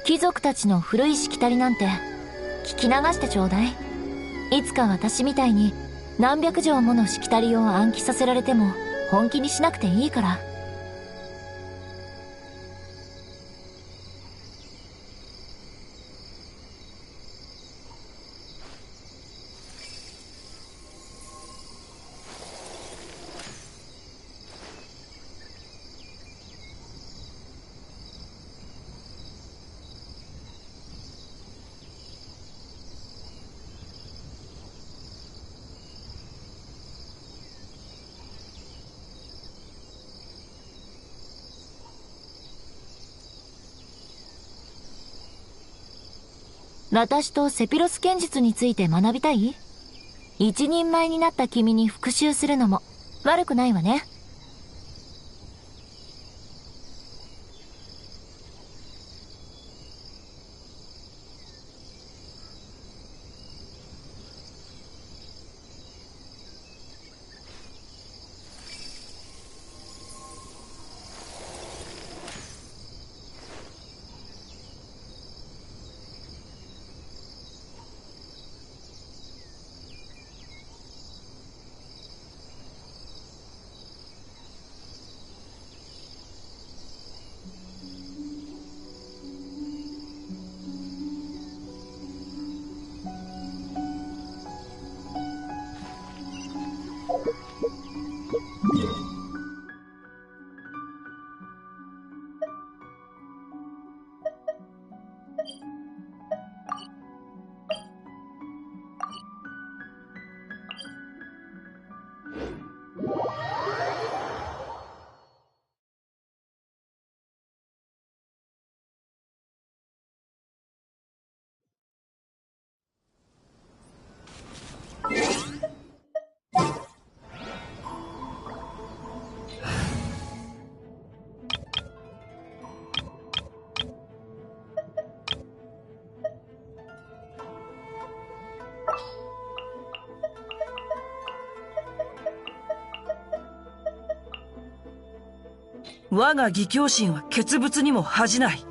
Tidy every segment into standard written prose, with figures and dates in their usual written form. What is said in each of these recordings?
貴族たちの古いしきたりなんて聞き流してちょうだい。いつか私みたいに何百条ものしきたりを暗記させられても本気にしなくていいから。私とセピロス剣術について学びたい？一人前になった君に復讐するのも悪くないわね。我が義兄心は傑物にも恥じない。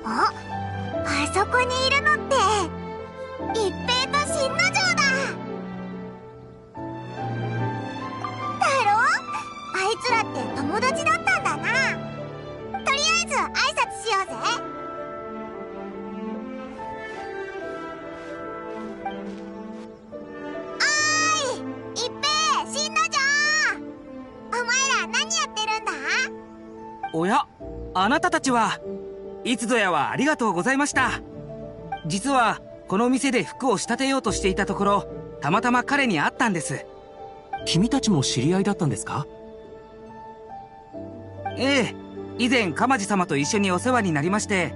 あそこにいるのって一平と新之丞だ。だろ？あいつらって友達だったんだな。とりあえず挨拶しようぜ。おーい、一平、新之丞、お前ら何やってるんだ？おや、あなたたちはいつぞやはありがとうございました。実はこの店で服を仕立てようとしていたところ、たまたま彼に会ったんです。君たちも知り合いだったんですか？ええ、以前鎌地様と一緒にお世話になりまして、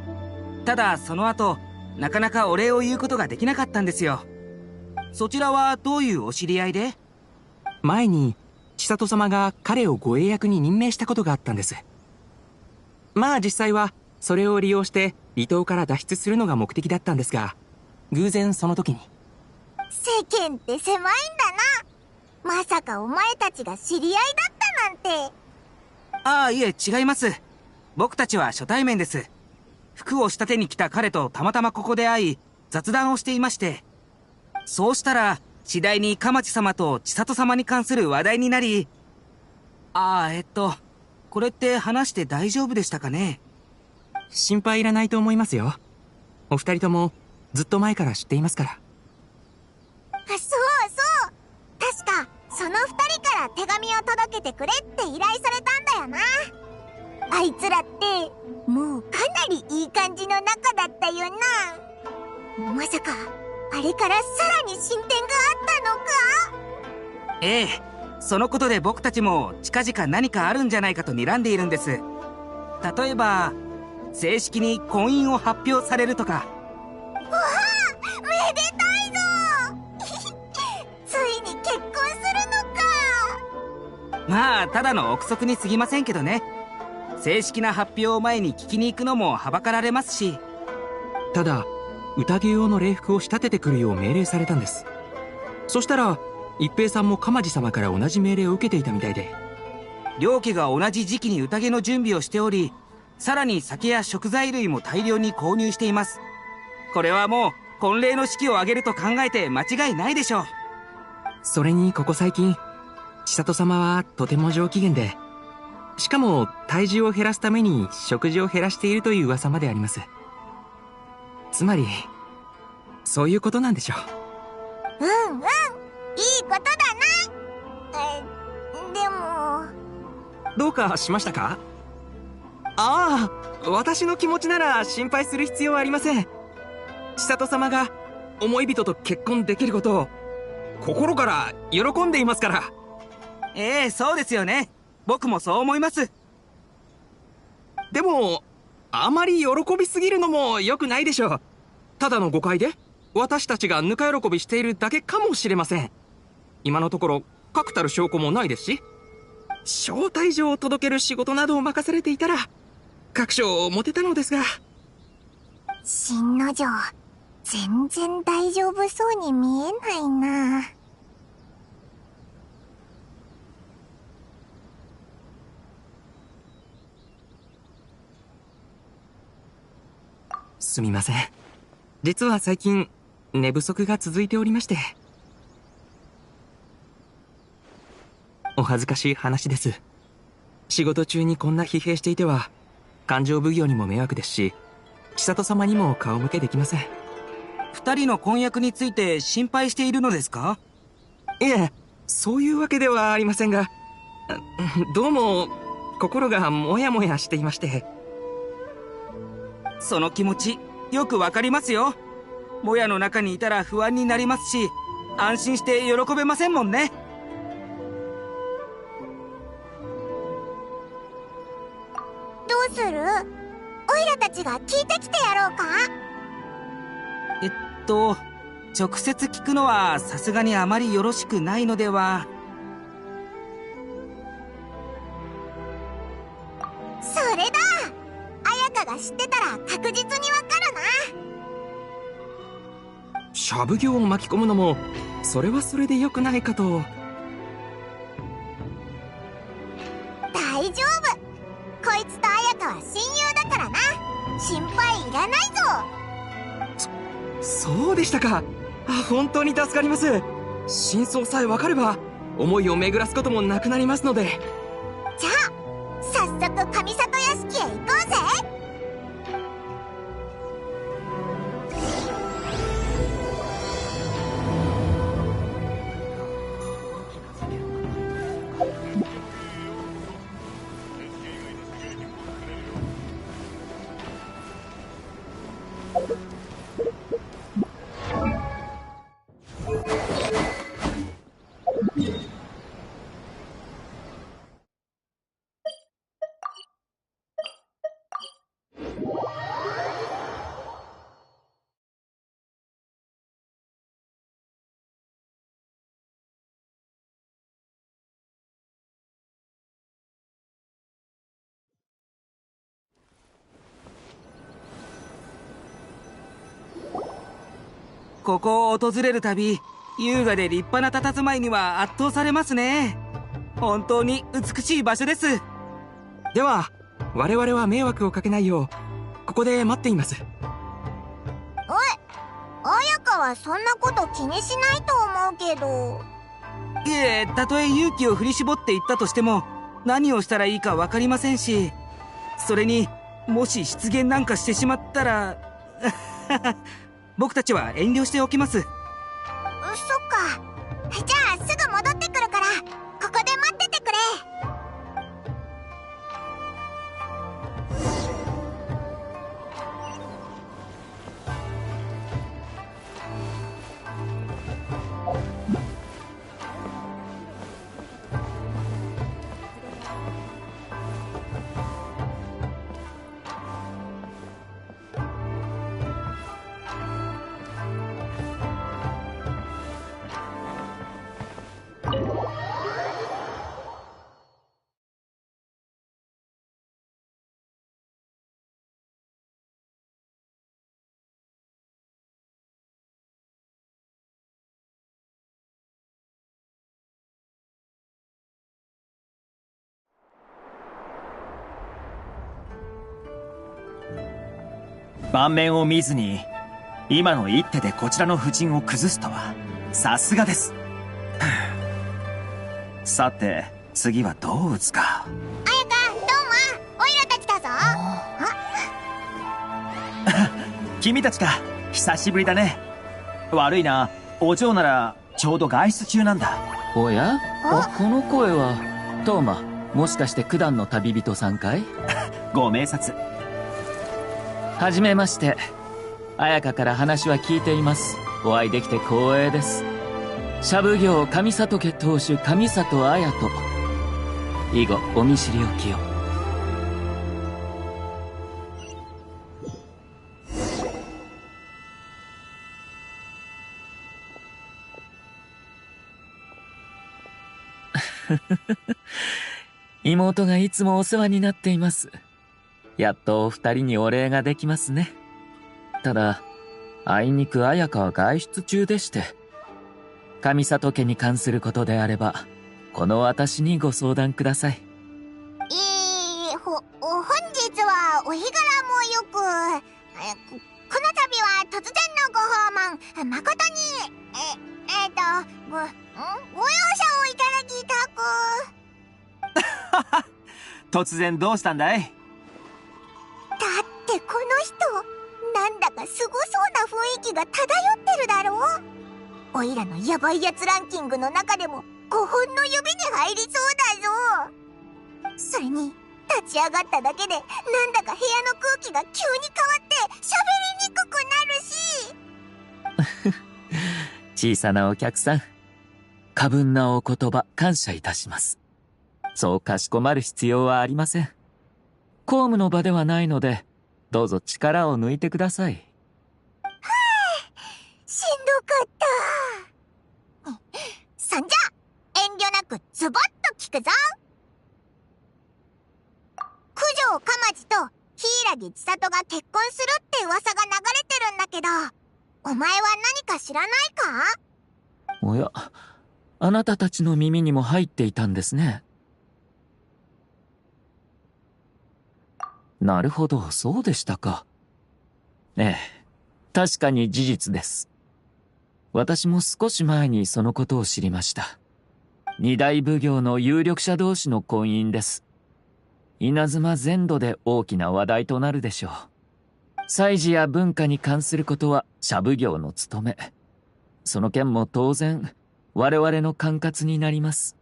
ただその後なかなかお礼を言うことができなかったんですよ。そちらはどういうお知り合いで？前に千里様が彼を護衛役に任命したことがあったんです。まあ実際はそれを利用して離島から脱出するのが目的だったんですが、偶然その時に。世間って狭いんだな。まさかお前たちが知り合いだったなんて。ああ、いえ、違います。僕たちは初対面です。服を仕立てに来た彼とたまたまここで会い、雑談をしていまして、そうしたら次第に鎌地様と千里様に関する話題になり、これって話して大丈夫でしたかね？心配いらないと思いますよ。お二人ともずっと前から知っていますから。そうそう、確かその二人から手紙を届けてくれって依頼されたんだよな。あいつらってもうかなりいい感じの仲だったよな。まさかあれからさらに進展があったのか？ええ、そのことで僕たちも近々何かあるんじゃないかと睨んでいるんです。例えば正式に婚姻を発表されるとか。わあ、めでたいぞついに結婚するのか。まあただの憶測に過ぎませんけどね。正式な発表を前に聞きに行くのもはばかられますし。ただ、宴用の礼服を仕立ててくるよう命令されたんです。そしたら、一平さんも鎌地様から同じ命令を受けていたみたいで。両家が同じ時期に宴の準備をしており、さらに酒や食材類も大量に購入しています。これはもう婚礼の式を挙げると考えて間違いないでしょう。それにここ最近、千里様はとても上機嫌で、しかも体重を減らすために食事を減らしているという噂まであります。つまり、そういうことなんでしょう。うんうん、いいことだな。でも。どうかしましたか？ああ、私の気持ちなら心配する必要はありません。千里様が思い人と結婚できることを心から喜んでいますから。ええ、そうですよね。僕もそう思います。でも、あまり喜びすぎるのも良くないでしょう。ただの誤解で私たちがぬか喜びしているだけかもしれません。今のところ確たる証拠もないですし、招待状を届ける仕事などを任されていたら確証を持てたのですが。新之丞、全然大丈夫そうに見えないな。すみません。実は最近寝不足が続いておりまして。お恥ずかしい話です。仕事中にこんな疲弊していては勘定奉行にも迷惑ですし、千里様にも顔向けできません。二人の婚約について心配しているのですか？いえ、そういうわけではありませんが、どうも心がモヤモヤしていまして。その気持ちよくわかりますよ。もやの中にいたら不安になりますし、安心して喜べませんもんね。どうする？オイラたちが聞いてきてやろうか？直接聞くのはさすがにあまりよろしくないのでは。それだ！彩香が知ってたら確実にわかるな。シャブ業を巻き込むのもそれはそれで良くないかと。大丈夫、こいつと彩香は親友だからな。心配いらないぞ。そうでしたか。本当に助かります。真相さえ分かれば思いを巡らすこともなくなりますので。じゃあ早速上里屋敷へ行こうぜ。ここを訪れるたび、優雅で立派な佇まいには圧倒されますね。本当に美しい場所です。では我々は迷惑をかけないようここで待っています。おい、彩香はそんなこと気にしないと思うけど。いえ、たとえ勇気を振り絞って言ったとしても何をしたらいいか分かりませんし、それにもし失言なんかしてしまったら僕たちは遠慮しておきます。そっか。じゃあすぐ戻ってくるからここで待っててくれ。盤面を見ずに、今の一手でこちらの布陣を崩すとは、さすがです。さて、次はどう打つか。彩香、どうも、オイラたちだぞ。君たちか、久しぶりだね。悪いな、お嬢なら、ちょうど外出中なんだ。おや？この声は、トーマ、もしかして九段の旅人さんかい？ご明察。はじめまして。彩香から話は聞いています。お会いできて光栄です。社奉行上里家当主上里彩と。以後、お見知りおきを。妹がいつもお世話になっています。やっとお二人にお礼ができますね。ただ、あいにく彩香は外出中でして、上里家に関することであれば、この私にご相談ください。本日はお日柄もよく、この度は突然のご訪問、誠に、ご容赦をいただきたく。突然どうしたんだい？だってこの人、なんだかすごそうな雰囲気が漂ってるだろう。おいらのヤバいやつランキングの中でも5本の指に入りそうだぞ。それに立ち上がっただけでなんだか部屋の空気が急に変わって喋りにくくなるし。小さなお客さん、過分なお言葉感謝いたします。そうかしこまる必要はありません。公務の場ではないので、どうぞ力を抜いてください。はあ、しんどかった。そんじゃ遠慮なくズバッと聞くぞ。九条かまじと柊千里が結婚するって噂が流れてるんだけど、お前は何か知らないか？おや、あなたたちの耳にも入っていたんですね。なるほど、そうでしたか。ええ、確かに事実です。私も少し前にそのことを知りました。二大奉行の有力者同士の婚姻です。稲妻全土で大きな話題となるでしょう。祭事や文化に関することは社奉行の務め。その件も当然、我々の管轄になります。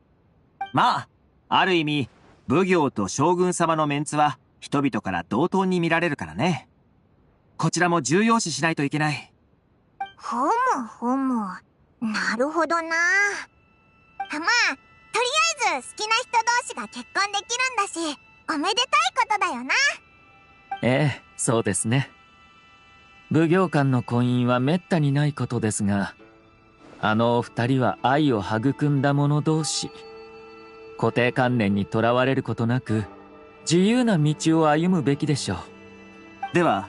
まあ、ある意味、奉行と将軍様のメンツは、人々から同等に見られるからね。こちらも重要視しないといけない。ほむほむ。なるほどな。まあ、とりあえず好きな人同士が結婚できるんだし、おめでたいことだよな。ええ、そうですね。奉行間の婚姻は滅多にないことですが、あのお二人は愛を育んだ者同士。固定観念にとらわれることなく、自由な道を歩むべきでしょう。では、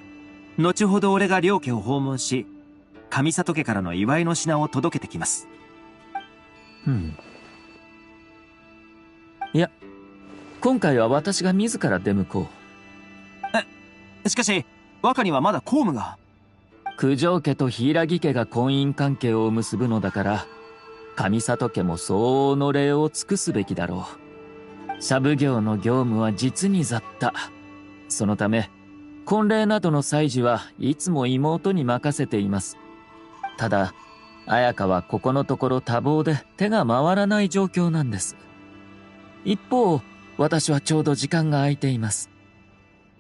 後ほど俺が両家を訪問し、上里家からの祝いの品を届けてきます。いや、今回は私が自ら出向こう。しかし、若にはまだ公務が。九条家と柊家が婚姻関係を結ぶのだから、上里家も相応の礼を尽くすべきだろう。社奉行の業務は実に雑多。そのため、婚礼などの祭事はいつも妹に任せています。ただ、彩香はここのところ多忙で手が回らない状況なんです。一方、私はちょうど時間が空いています。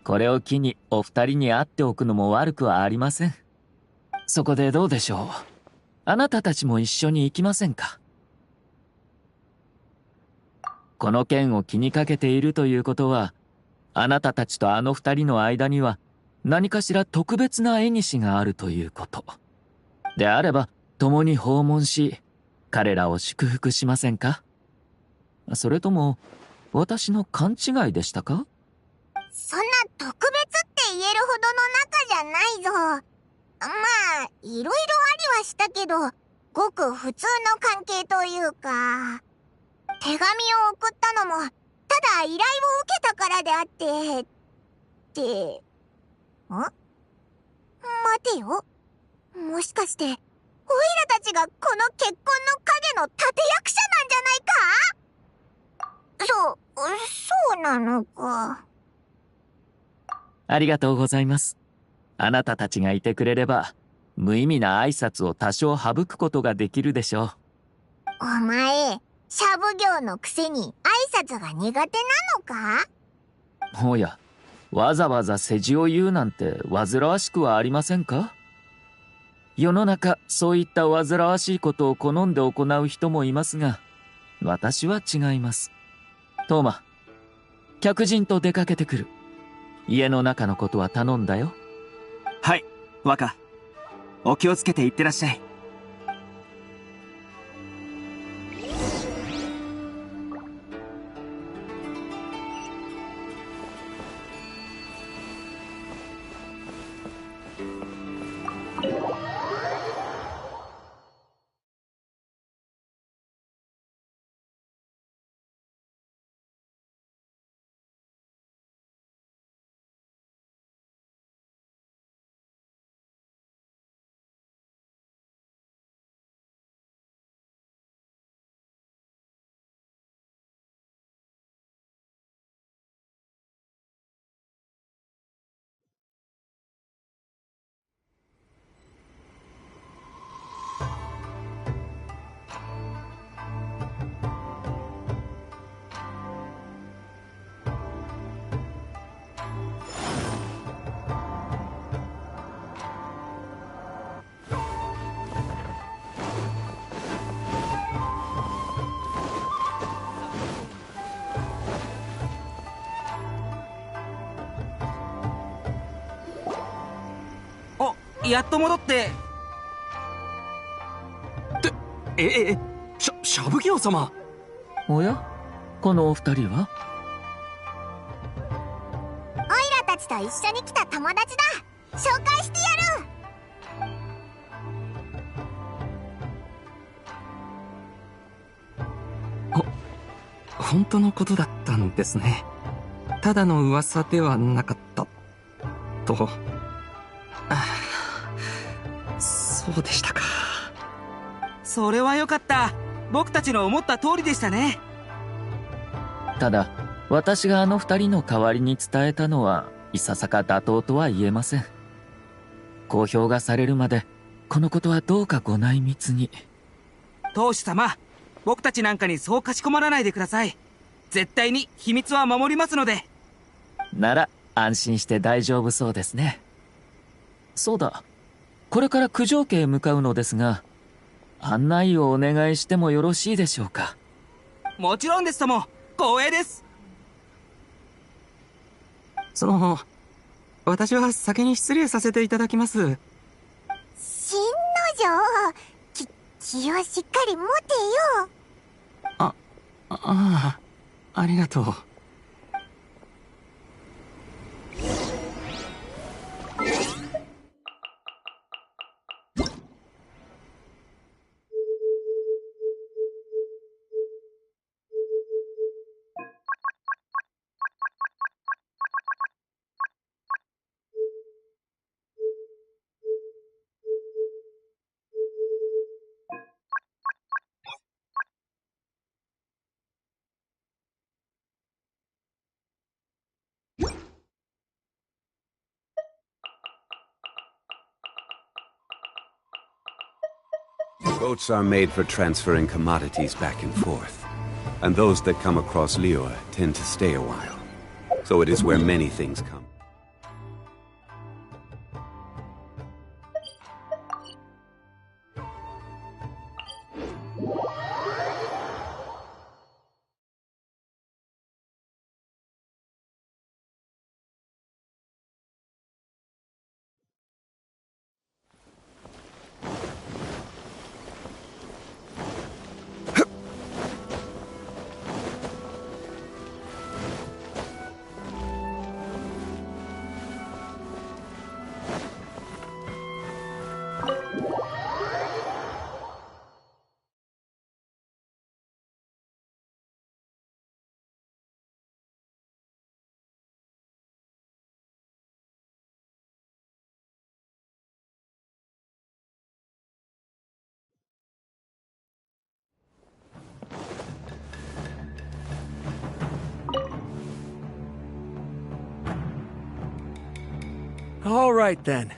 これを機にお二人に会っておくのも悪くはありません。そこでどうでしょう。あなたたちも一緒に行きませんか？この件を気にかけているということは、あなたたちとあの二人の間には何かしら特別な縁があるということ。であれば、共に訪問し、彼らを祝福しませんか？それとも、私の勘違いでしたか？そんな特別って言えるほどの仲じゃないぞ。まあ、いろいろありはしたけど、ごく普通の関係というか。手紙を送ったのも、ただ依頼を受けたからであって、待てよ。もしかして、オイラたちがこの結婚の影の立役者なんじゃないか？そうなのか。ありがとうございます。あなたたちがいてくれれば、無意味な挨拶を多少省くことができるでしょう。お前、シャブ業のくせに挨拶が苦手なのか？おや、わざわざ世辞を言うなんて煩わしくはありませんか？世の中、そういった煩わしいことを好んで行う人もいますが、私は違います。トーマ、客人と出かけてくる。家の中のことは頼んだよ。はい、若。お気をつけていってらっしゃい。やっと戻って。シャブギョウ様。おや、このお二人は？オイラたちと一緒に来た友達だ。紹介してやる。本当のことだったんですね。ただの噂ではなかったと。そうでしたか。それはよかった。僕たちの思った通りでしたね。ただ、私があの二人の代わりに伝えたのは、いささか妥当とは言えません。公表がされるまで、このことはどうかご内密に。当主様、僕たちなんかにそうかしこまらないでください。絶対に秘密は守りますので。なら、安心して大丈夫そうですね。そうだ。これから九条家へ向かうのですが、案内をお願いしてもよろしいでしょうか。もちろんですとも、光栄です。私は先に失礼させていただきます。新之丞、気をしっかり持てよ。ありがとう。Boats are made for transferring commodities back and forth, and those that come across Lior tend to stay a while. So it is where many things come. All right, then.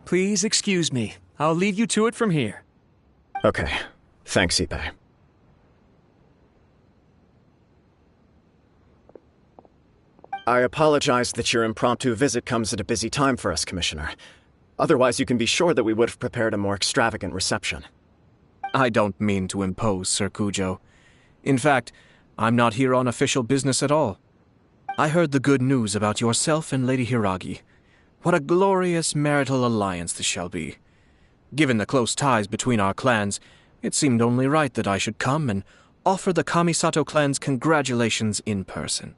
Please excuse me. I'll leave you to it from here. Okay. Thanks, Ippei. I apologize that your impromptu visit comes at a busy time for us, Commissioner. Otherwise, you can be sure that we would have prepared a more extravagant reception. I don't mean to impose, Sir Kujo. In fact, I'm not here on official business at all. I heard the good news about yourself and Lady Hiragi. What a glorious marital alliance this shall be. Given the close ties between our clans, it seemed only right that I should come and offer the Kamisato clan's congratulations in person.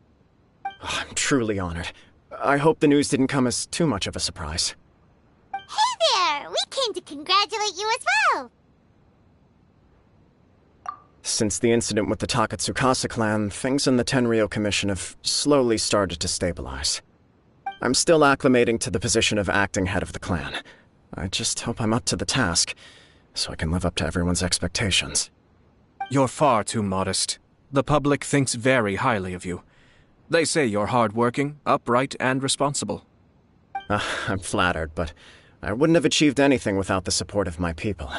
I'm truly honored. I hope the news didn't come as too much of a surprise. Hey there! We came to congratulate you as well! Since the incident with the Takatsukasa clan, things in the Tenryou Commission have slowly started to stabilize. I'm still acclimating to the position of acting head of the clan. I just hope I'm up to the task, so I can live up to everyone's expectations. You're far too modest. The public thinks very highly of you. They say you're hardworking, upright, and responsible. I'm flattered, but I wouldn't have achieved anything without the support of my people.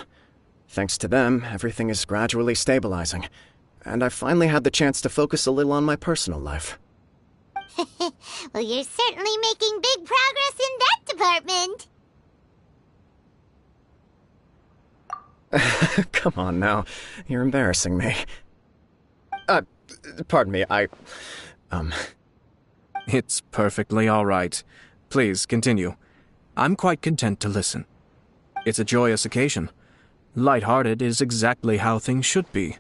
Thanks to them, everything is gradually stabilizing, and I've finally had the chance to focus a little on my personal life. Well, you're certainly making big progress in that department. Come on now, you're embarrassing me. Pardon me, It's perfectly all right. Please, continue. I'm quite content to listen. It's a joyous occasion. Light-hearted is exactly how things should be.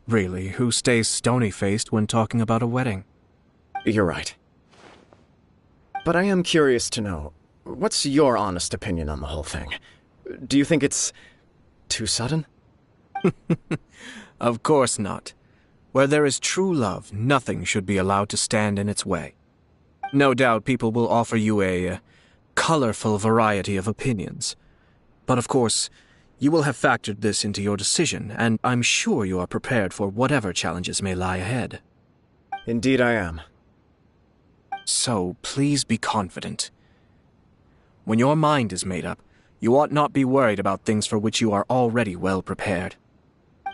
Really, who stays stony-faced when talking about a wedding? You're right. But I am curious to know, what's your honest opinion on the whole thing? Do you think it's too sudden? Of course not. Where there is true love, nothing should be allowed to stand in its way. No doubt people will offer you a colorful variety of opinions. But of course, you will have factored this into your decision, and I'm sure you are prepared for whatever challenges may lie ahead. Indeed I am. So, please be confident. When your mind is made up, you ought not be worried about things for which you are already well prepared.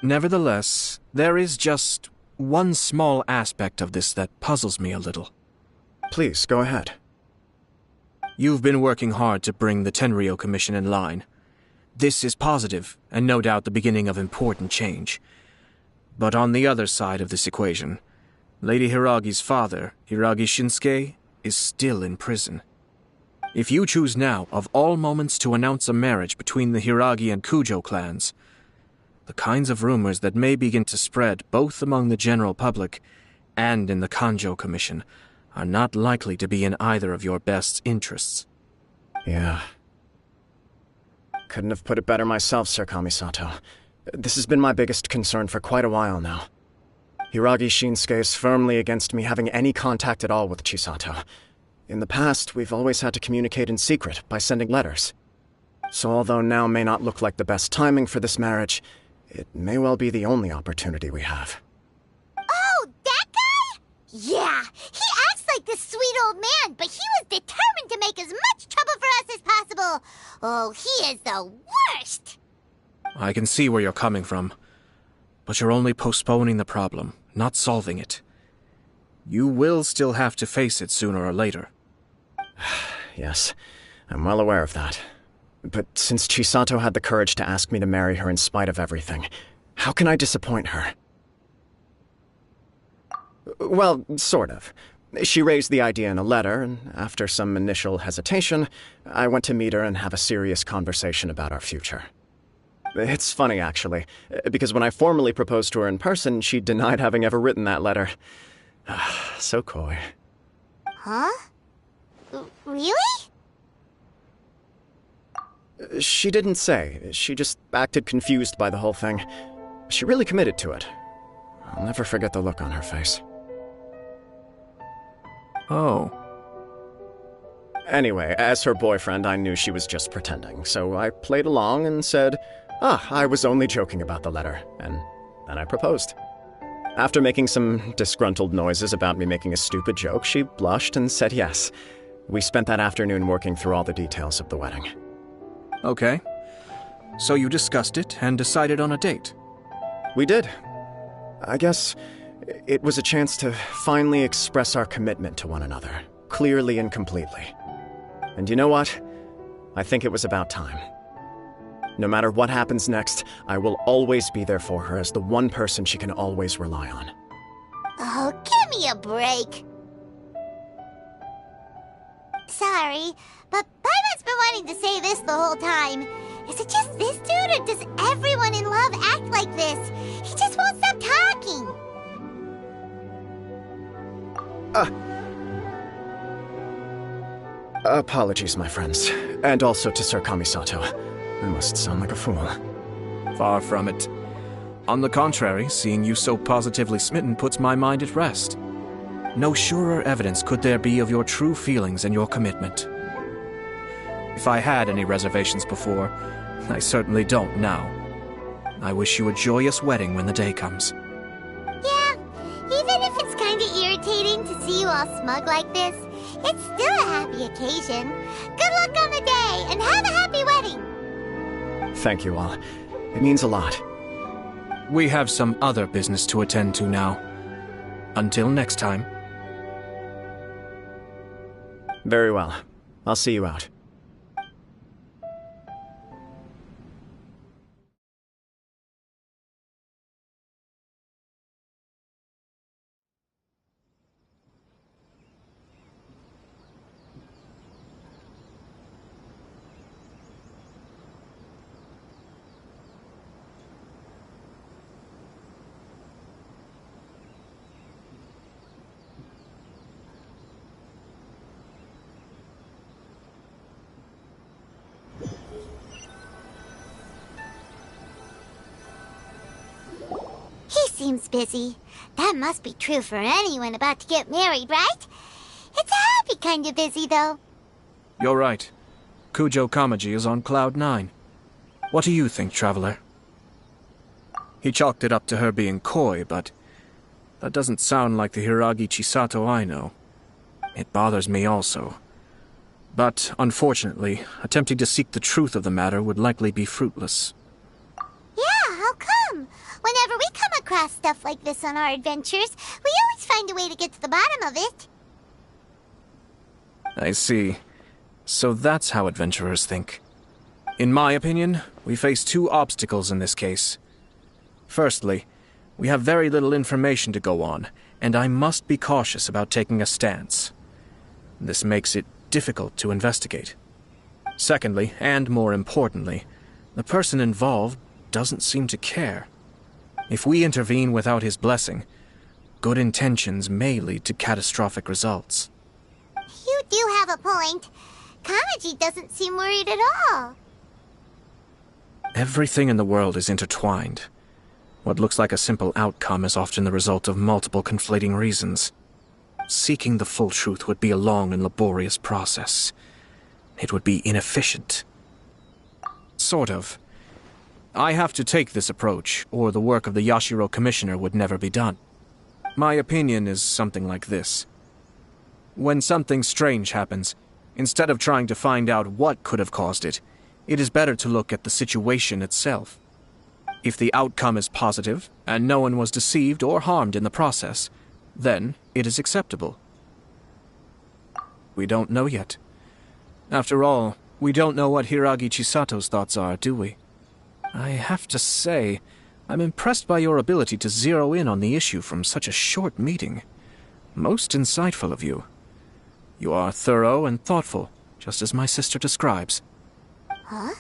Nevertheless, there is just one small aspect of this that puzzles me a little. Please, go ahead. You've been working hard to bring the Tenryou Commission in line. This is positive, and no doubt the beginning of important change. But on the other side of this equation, Lady Hiragi's father, Hiragi Shinsuke, is still in prison. If you choose now, of all moments, to announce a marriage between the Hiragi and Kujo clans, the kinds of rumors that may begin to spread both among the general public and in the Kanjo Commission are not likely to be in either of your best interests. Yeah. Couldn't have put it better myself, Sir Kamisato. This has been my biggest concern for quite a while now. Hiragi Shinsuke is firmly against me having any contact at all with Chisato. In the past, we've always had to communicate in secret by sending letters. So although now may not look like the best timing for this marriage, it may well be the only opportunity we have. Oh, that guy? Yeah, he acts like this sweet old man, but he was determined to make as much trouble for us as possible. Oh, he is the worst! I can see where you're coming from, but you're only postponing the problem, not solving it. You will still have to face it sooner or later. Yes, I'm well aware of that. But since Chisato had the courage to ask me to marry her in spite of everything, how can I disappoint her? Well, sort of. She raised the idea in a letter, and after some initial hesitation, I went to meet her and have a serious conversation about our future. It's funny, actually, because when I formally proposed to her in person, she denied having ever written that letter. So coy. Huh? Really? She didn't say. She just acted confused by the whole thing. She really committed to it. I'll never forget the look on her face. Oh. Anyway, as her boyfriend, I knew she was just pretending, so I played along and said, I was only joking about the letter, and then I proposed. After making some disgruntled noises about me making a stupid joke, she blushed and said yes. We spent that afternoon working through all the details of the wedding. Okay. So you discussed it and decided on a date? We did. I guess it was a chance to finally express our commitment to one another, clearly and completely. And you know what? I think it was about time. No matter what happens next, I will always be there for her as the one person she can always rely on. Oh, give me a break. Sorry, but Paimon's been wanting to say this the whole time. Is it just this dude, or does everyone in love act like this? He just won't stop talking. Apologies, my friends. And also to Sir Kamisato. I must sound like a fool. Far from it. On the contrary, seeing you so positively smitten puts my mind at rest. No surer evidence could there be of your true feelings and your commitment. If I had any reservations before, I certainly don't now. I wish you a joyous wedding when the day comes. Yeah, even if it's kinda irritating to see you all smug like this, it's still a happy occasion. Good luck on the day, and have a happy wedding! Thank you all. It means a lot. We have some other business to attend to now. Until next time. Very well. I'll see you out. Seems busy. That must be true for anyone about to get married, right? It's a happy kind of busy, though. You're right. Kujo Kamaji is on cloud 9. What do you think, Traveler? He chalked it up to her being coy, but that doesn't sound like the Hiragi Chisato I know. It bothers me also. But, unfortunately, attempting to seek the truth of the matter would likely be fruitless. Yeah, how come? Whenever we come across stuff like this on our adventures, we always find a way to get to the bottom of it. I see. So that's how adventurers think. In my opinion, we face two obstacles in this case. Firstly, we have very little information to go on, and I must be cautious about taking a stance. This makes it difficult to investigate. Secondly, and more importantly, the person involved doesn't seem to care. If we intervene without his blessing, good intentions may lead to catastrophic results. You do have a point. Kamaji doesn't seem worried at all. Everything in the world is intertwined. What looks like a simple outcome is often the result of multiple conflating reasons. Seeking the full truth would be a long and laborious process. It would be inefficient. Sort of. I have to take this approach, or the work of the Yashiro Commissioner would never be done. My opinion is something like this. When something strange happens, instead of trying to find out what could have caused it, it is better to look at the situation itself. If the outcome is positive, and no one was deceived or harmed in the process, then it is acceptable. We don't know yet. After all, we don't know what Hiragi Chisato's thoughts are, do we? I have to say, I'm impressed by your ability to zero in on the issue from such a short meeting. Most insightful of you. You are thorough and thoughtful, just as my sister describes. Huh?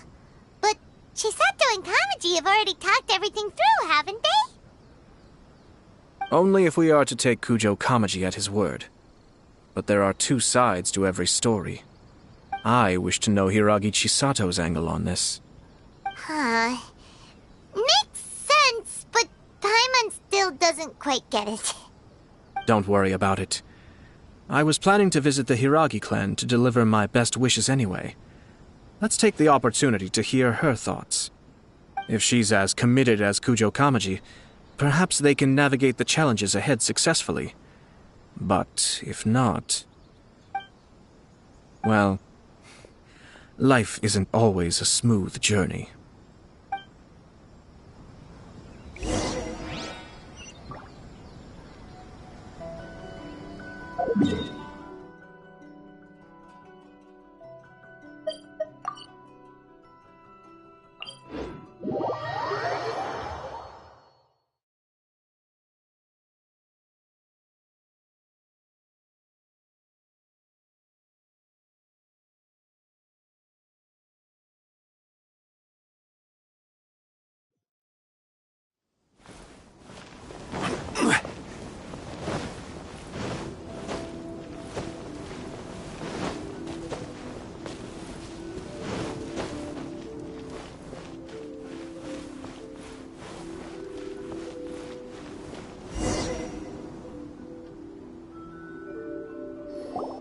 But Chisato and Kamaji have already talked everything through, haven't they? Only if we are to take Kujo Kamaji at his word. But there are two sides to every story. I wish to know Hiragi Chisato's angle on this. Huh. Makes sense, but Paimon still doesn't quite get it. Don't worry about it. I was planning to visit the Hiragi clan to deliver my best wishes anyway. Let's take the opportunity to hear her thoughts. If she's as committed as Kujo Kamaji, perhaps they can navigate the challenges ahead successfully. But if not... well, life isn't always a smooth journey.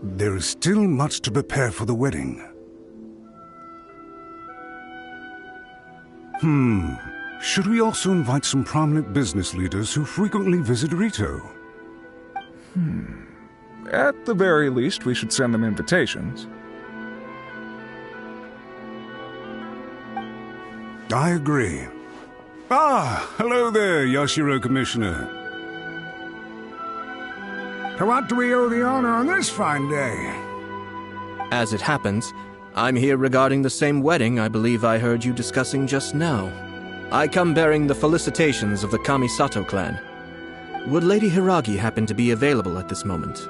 There is still much to prepare for the wedding. Should we also invite some prominent business leaders who frequently visit Rito? At the very least, we should send them invitations. I agree. Ah, hello there, Yashiro Commissioner. To what do we owe the honor on this fine day? As it happens, I'm here regarding the same wedding I believe I heard you discussing just now. I come bearing the felicitations of the Kamisato clan. Would Lady Hiragi happen to be available at this moment?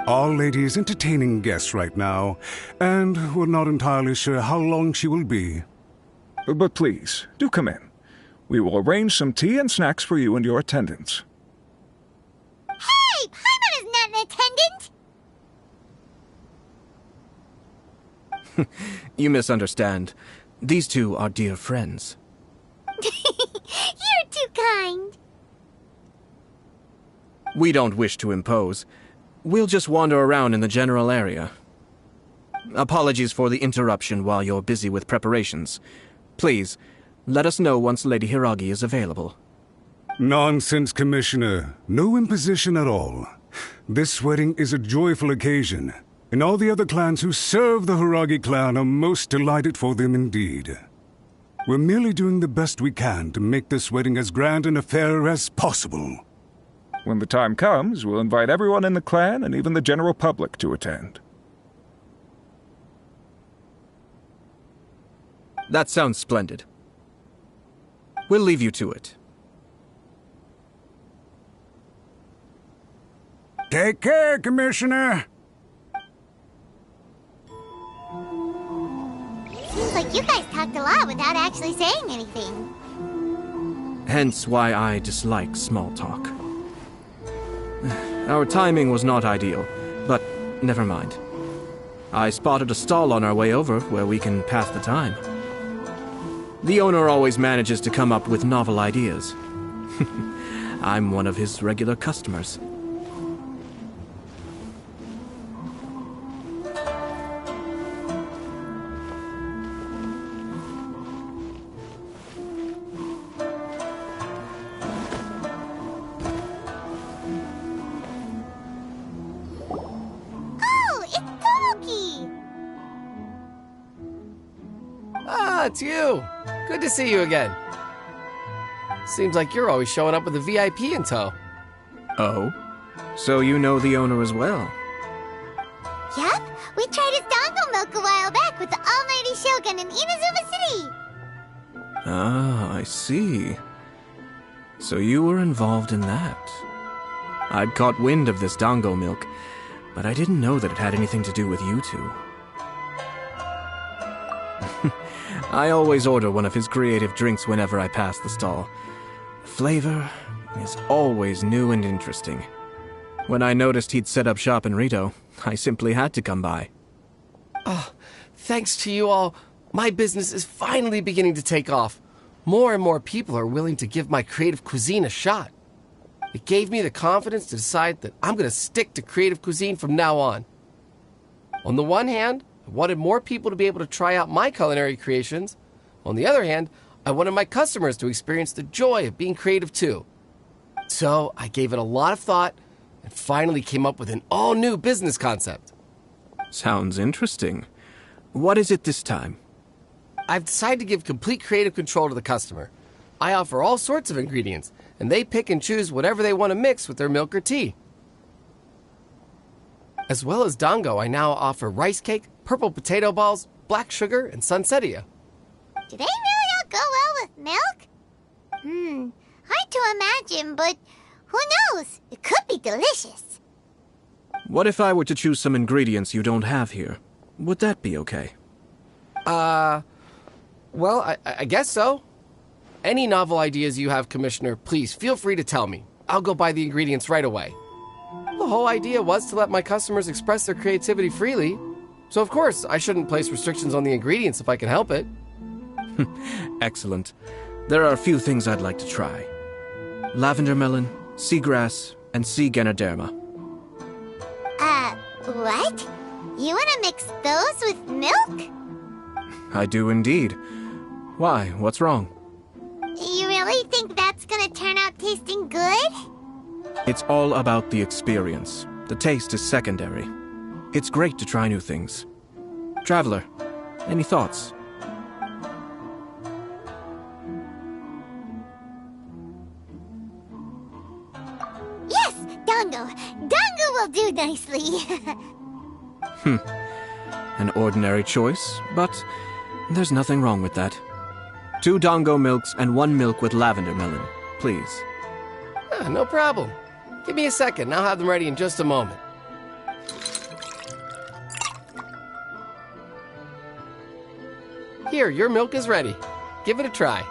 Our lady is entertaining guests right now, and we're not entirely sure how long she will be. But please, do come in. We will arrange some tea and snacks for you and your attendants. Hey! Paimon is not an attendant! You misunderstand. These two are dear friends. You're too kind. We don't wish to impose. We'll just wander around in the general area. Apologies for the interruption while you're busy with preparations. Please, let us know once Lady Hiragi is available. Nonsense, Commissioner. No imposition at all. This wedding is a joyful occasion, and all the other clans who serve the Hiragi clan are most delighted for them indeed. We're merely doing the best we can to make this wedding as grand an affair as possible. When the time comes, we'll invite everyone in the clan and even the general public to attend. That sounds splendid. We'll leave you to it. Take care, Commissioner! Seems like you guys talked a lot without actually saying anything. Hence why I dislike small talk. Our timing was not ideal, but never mind. I spotted a stall on our way over where we can pass the time. The owner always manages to come up with novel ideas. I'm one of his regular customers. It's you. Good to see you again. Seems like you're always showing up with a VIP in tow. Oh? So you know the owner as well? Yup, we tried his dango milk a while back with the almighty Shogun in Inazuma City. Ah, I see. So you were involved in that. I'd caught wind of this dango milk, but I didn't know that it had anything to do with you two. I always order one of his creative drinks whenever I pass the stall. The flavor is always new and interesting. When I noticed he'd set up shop in Rito, I simply had to come by. Oh, thanks to you all, my business is finally beginning to take off. More and more people are willing to give my creative cuisine a shot. It gave me the confidence to decide that I'm going to stick to creative cuisine from now on. On the one hand, I wanted more people to be able to try out my culinary creations. On the other hand, I wanted my customers to experience the joy of being creative too. So I gave it a lot of thought and finally came up with an all-new business concept. Sounds interesting. What is it this time? I've decided to give complete creative control to the customer. I offer all sorts of ingredients, and they pick and choose whatever they want to mix with their milk or tea. As well as Dango, I now offer rice cake, purple potato balls, black sugar, and sunsettia. Do they really all go well with milk? Hard to imagine, but who knows? It could be delicious. What if I were to choose some ingredients you don't have here? Would that be okay? Well, I guess so. Any novel ideas you have, Commissioner, please feel free to tell me. I'll go buy the ingredients right away. The whole idea was to let my customers express their creativity freely. So of course, I shouldn't place restrictions on the ingredients if I can help it. Excellent. There are a few things I'd like to try. Lavender melon, seagrass, and sea ganoderma. What? You want to mix those with milk? I do indeed. Why? What's wrong? You really think that's gonna turn out tasting good? It's all about the experience. The taste is secondary. It's great to try new things. Traveler, any thoughts? Yes, Dango. Dango will do nicely. An ordinary choice, but there's nothing wrong with that. 2 Dango milks and 1 milk with lavender melon, please. No problem. Give me a second, I'll have them ready in just a moment. Here, your milk is ready. Give it a try.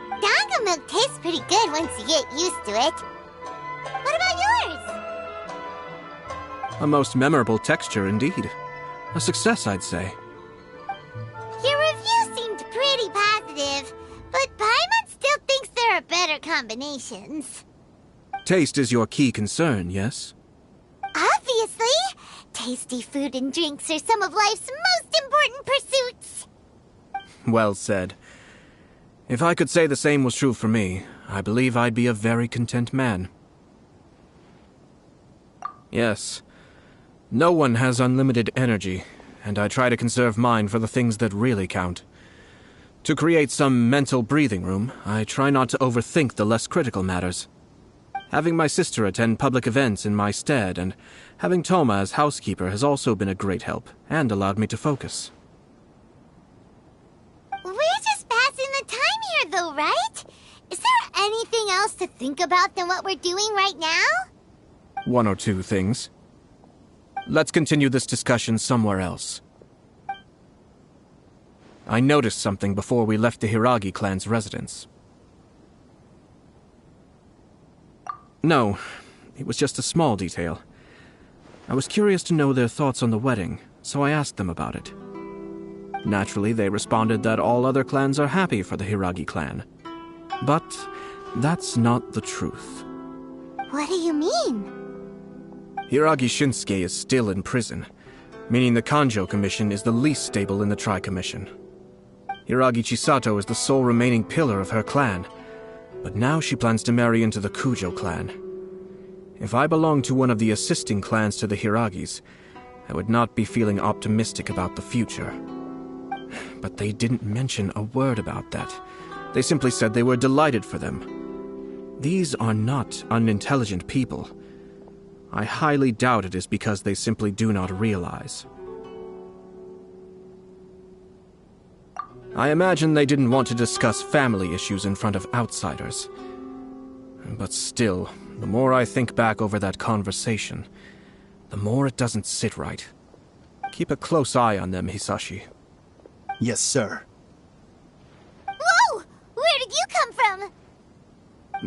Dango milk tastes pretty good once you get used to it. What about yours? A most memorable texture indeed. A success, I'd say. Your review seemed pretty positive, but Paimon still thinks there are better combinations. Taste is your key concern, yes? Obviously! Tasty food and drinks are some of life's most important pursuits. Well said. If I could say the same was true for me, I believe I'd be a very content man. Yes. No one has unlimited energy, and I try to conserve mine for the things that really count. To create some mental breathing room, I try not to overthink the less critical matters. Having my sister attend public events in my stead and having Toma as housekeeper has also been a great help and allowed me to focus. We're just passing the time here, though, right? Is there anything else to think about than what we're doing right now? 1 or 2 things. Let's continue this discussion somewhere else. I noticed something before we left the Hiragi clan's residence. No, it was just a small detail. I was curious to know their thoughts on the wedding, so I asked them about it. Naturally, they responded that all other clans are happy for the Hiragi clan. But that's not the truth. What do you mean? Hiragi Shinsuke is still in prison, meaning the Kanjo Commission is the least stable in the Tri-Commission. Hiragi Chisato is the sole remaining pillar of her clan, but now she plans to marry into the Kujo clan. If I belonged to one of the assisting clans to the Hiragis, I would not be feeling optimistic about the future. But they didn't mention a word about that. They simply said they were delighted for them. These are not unintelligent people. I highly doubt it is because they simply do not realize. I imagine they didn't want to discuss family issues in front of outsiders. But still, the more I think back over that conversation, the more it doesn't sit right. Keep a close eye on them, Hisashi. Yes, sir. Whoa! Where did you come from?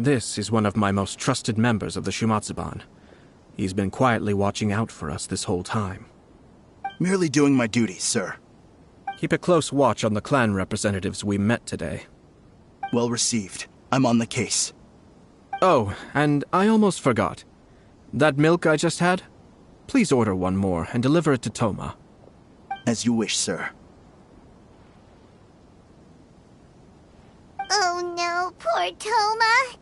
This is one of my most trusted members of the Shumatsuban. He's been quietly watching out for us this whole time. Merely doing my duty, sir. Keep a close watch on the clan representatives we met today. Well received. I'm on the case. Oh, and I almost forgot. That milk I just had? Please order one more and deliver it to Toma. As you wish, sir. Oh no, poor Toma.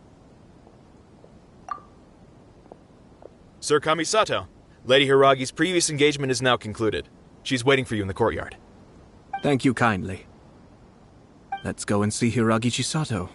Sir Kamisato, Lady Hiragi's previous engagement is now concluded. She's waiting for you in the courtyard. Thank you kindly. Let's go and see Hiragi Chisato.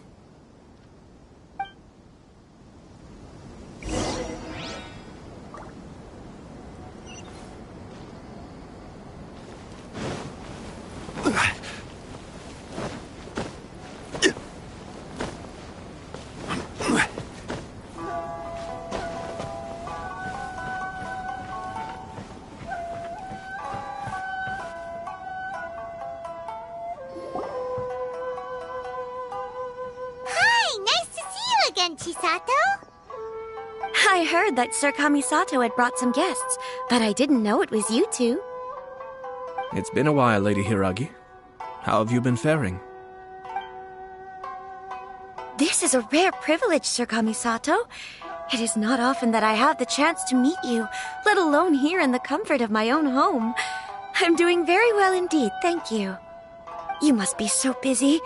I heard that Sir Kamisato had brought some guests, but I didn't know it was you two. It's been a while, Lady Hiragi. How have you been faring? This is a rare privilege, Sir Kamisato. It is not often that I have the chance to meet you, let alone here in the comfort of my own home. I'm doing very well indeed, thank you. You must be so busy.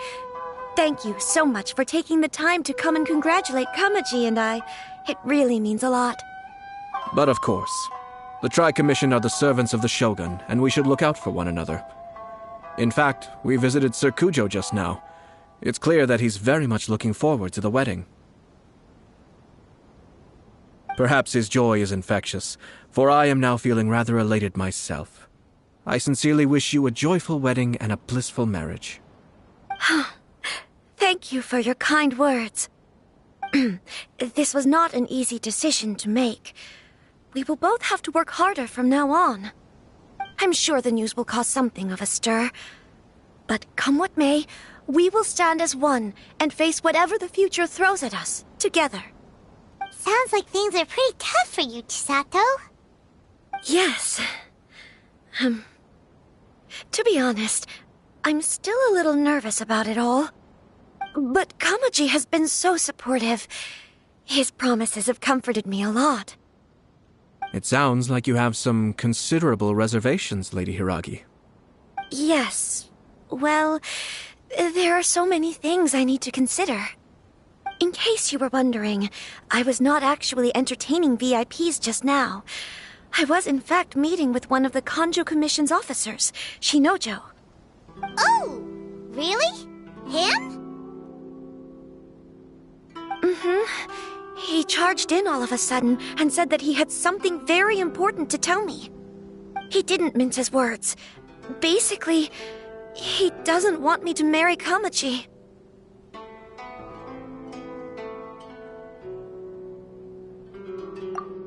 Thank you so much for taking the time to come and congratulate Kamaji and I. It really means a lot. But of course, the Tri-Commission are the servants of the Shogun, and we should look out for one another. In fact, we visited Sir Kujo just now. It's clear that he's very much looking forward to the wedding. Perhaps his joy is infectious, for I am now feeling rather elated myself. I sincerely wish you a joyful wedding and a blissful marriage. Thank you for your kind words. This was not an easy decision to make. We will both have to work harder from now on. I'm sure the news will cause something of a stir. But come what may, we will stand as one and face whatever the future throws at us, together. Sounds like things are pretty tough for you, Chisato. Yes. To be honest, I'm still a little nervous about it all. But Kamaji has been so supportive. His promises have comforted me a lot. It sounds like you have some considerable reservations, Lady Hiragi. Yes. Well, there are so many things I need to consider. In case you were wondering, I was not actually entertaining VIPs just now. I was in fact meeting with one of the Kanjo Commission's officers, Shinojo. Oh, really? Him? He charged in all of a sudden and said that he had something very important to tell me. He didn't mince his words. Basically, he doesn't want me to marry Kamaji.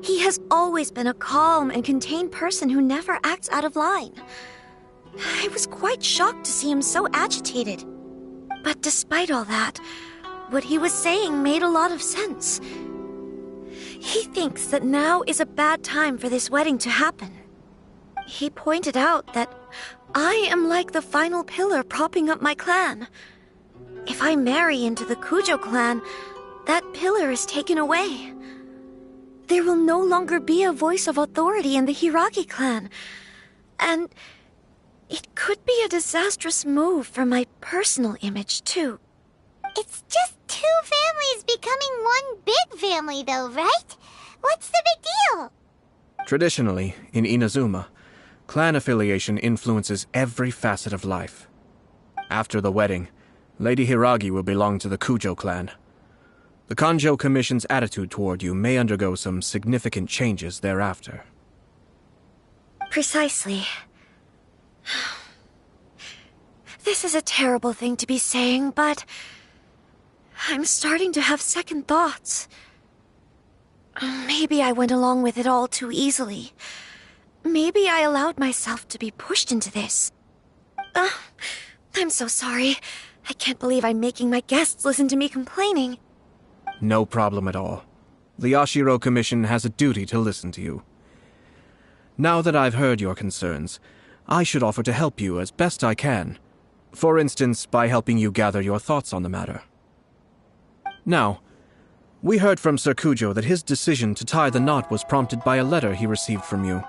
He has always been a calm and contained person who never acts out of line. I was quite shocked to see him so agitated. But despite all that, what he was saying made a lot of sense. He thinks that now is a bad time for this wedding to happen. He pointed out that I am like the final pillar propping up my clan. If I marry into the Kujo clan, that pillar is taken away. There will no longer be a voice of authority in the Hiragi clan. And it could be a disastrous move for my personal image, too. It's just two families becoming one big family, though, right? What's the big deal? Traditionally, in Inazuma, clan affiliation influences every facet of life. After the wedding, Lady Hiragi will belong to the Kujo clan. The Kanjo Commission's attitude toward you may undergo some significant changes thereafter. Precisely. This is a terrible thing to be saying, but I'm starting to have second thoughts. Maybe I went along with it all too easily. Maybe I allowed myself to be pushed into this. I'm so sorry. I can't believe I'm making my guests listen to me complaining. No problem at all. The Ashiro Commission has a duty to listen to you. Now that I've heard your concerns, I should offer to help you as best I can. For instance, by helping you gather your thoughts on the matter. Now, we heard from Sir Kujo that his decision to tie the knot was prompted by a letter he received from you.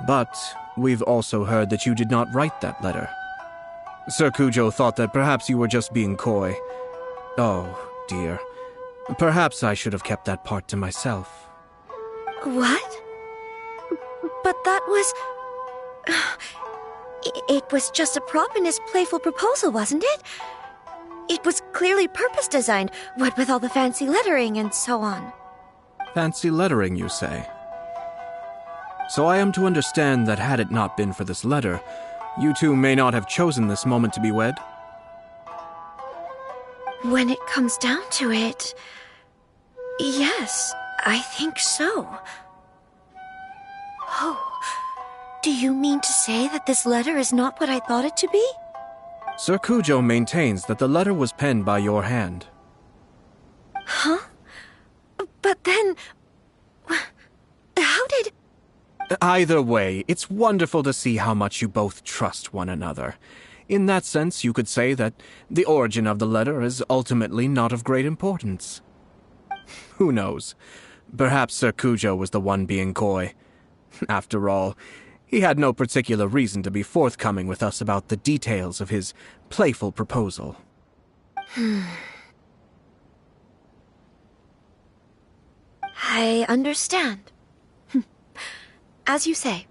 But we've also heard that you did not write that letter. Sir Kujo thought that perhaps you were just being coy. Oh, dear. Perhaps I should have kept that part to myself. What? But that was... It was just a prop in his playful proposal, wasn't it? It was clearly purpose-designed, what with all the fancy lettering and so on. Fancy lettering, you say? So I am to understand that had it not been for this letter, you two may not have chosen this moment to be wed? When it comes down to it... Yes, I think so. Oh, do you mean to say that this letter is not what I thought it to be? Sir Kujo maintains that the letter was penned by your hand. Huh? But then... How did... Either way, it's wonderful to see how much you both trust one another. In that sense, you could say that the origin of the letter is ultimately not of great importance. Who knows? Perhaps Sir Kujo was the one being coy. After all, he had no particular reason to be forthcoming with us about the details of his playful proposal. I understand. As you say,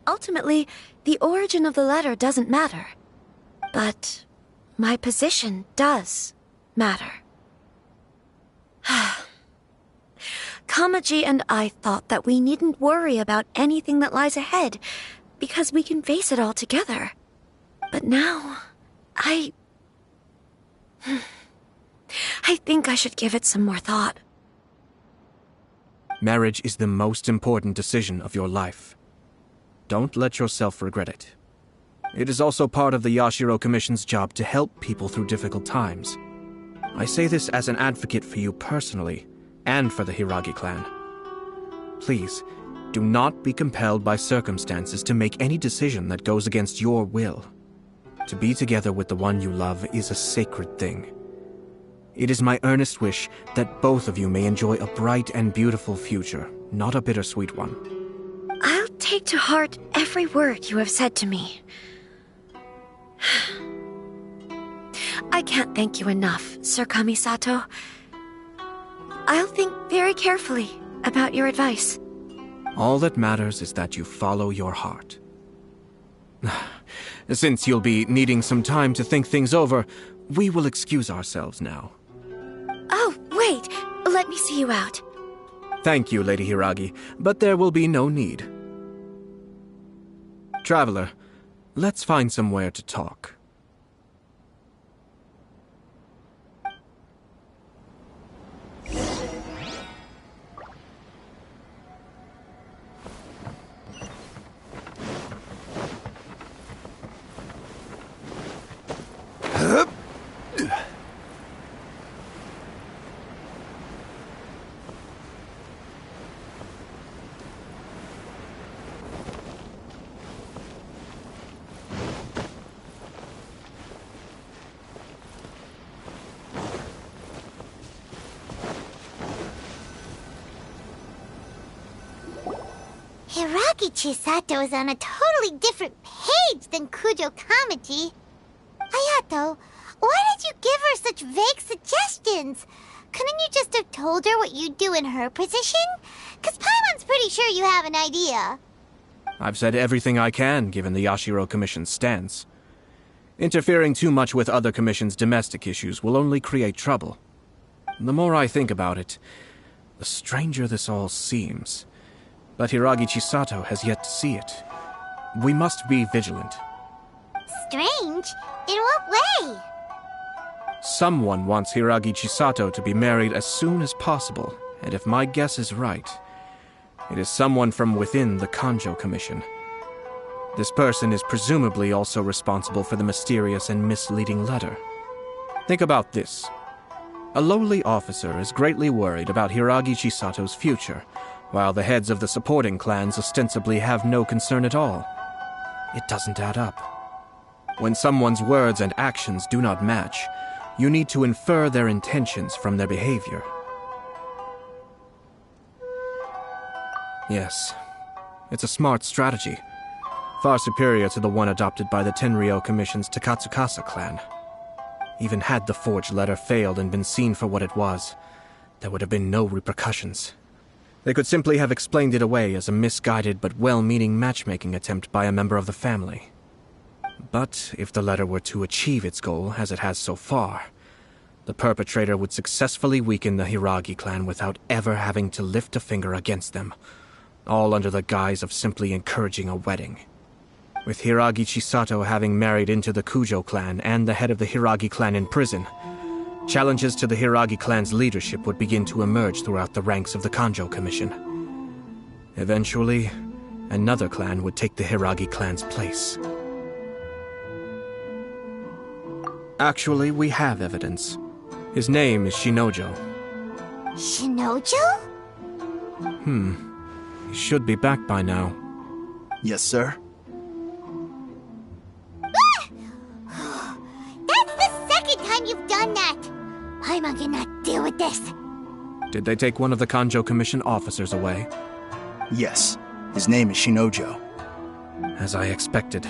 ultimately, the origin of the letter doesn't matter. But my position does matter. Kamaji and I thought that we needn't worry about anything that lies ahead, because we can face it all together. But now, I think I should give it some more thought. Marriage is the most important decision of your life. Don't let yourself regret it. It is also part of the Yashiro Commission's job to help people through difficult times. I say this as an advocate for you personally, and for the Hiragi clan. Please, do not be compelled by circumstances to make any decision that goes against your will. To be together with the one you love is a sacred thing. It is my earnest wish that both of you may enjoy a bright and beautiful future, not a bittersweet one. I'll take to heart every word you have said to me. I can't thank you enough, Sir Kamisato. I'll think very carefully about your advice. All that matters is that you follow your heart. Since you'll be needing some time to think things over, we will excuse ourselves now. Oh, wait! Let me see you out. Thank you, Lady Hiragi, but there will be no need. Traveler, let's find somewhere to talk. Hiragi Chisato is on a totally different page than Kujo Kamaji. Hayato, why did you give her such vague suggestions? Couldn't you just have told her what you'd do in her position? 'Cause Paimon's pretty sure you have an idea. I've said everything I can, given the Yashiro Commission's stance. Interfering too much with other commissions' domestic issues will only create trouble. The more I think about it, the stranger this all seems. But Hiragi Chisato has yet to see it. We must be vigilant. Strange? In what way? Someone wants Hiragi Chisato to be married as soon as possible, and if my guess is right, it is someone from within the Kanjo Commission. This person is presumably also responsible for the mysterious and misleading letter. Think about this. A lowly officer is greatly worried about Hiragi Chisato's future, while the heads of the supporting clans ostensibly have no concern at all. It doesn't add up. When someone's words and actions do not match, you need to infer their intentions from their behavior. Yes, it's a smart strategy, far superior to the one adopted by the Tenryou Commission's Takatsukasa clan. Even had the forged letter failed and been seen for what it was, there would have been no repercussions. They could simply have explained it away as a misguided but well-meaning matchmaking attempt by a member of the family. But if the letter were to achieve its goal, as it has so far, the perpetrator would successfully weaken the Hiragi clan without ever having to lift a finger against them, all under the guise of simply encouraging a wedding. With Hiragi Chisato having married into the Kujo clan and the head of the Hiragi clan in prison, challenges to the Hiragi clan's leadership would begin to emerge throughout the ranks of the Kanjo Commission. Eventually, another clan would take the Hiragi clan's place. Actually, we have evidence. His name is Shinojo. Shinojo? He should be back by now. Yes, sir. That's the second time you've done that! Paimon cannot deal with this. Did they take one of the Kanjo Commission officers away? Yes. His name is Shinojo. As I expected.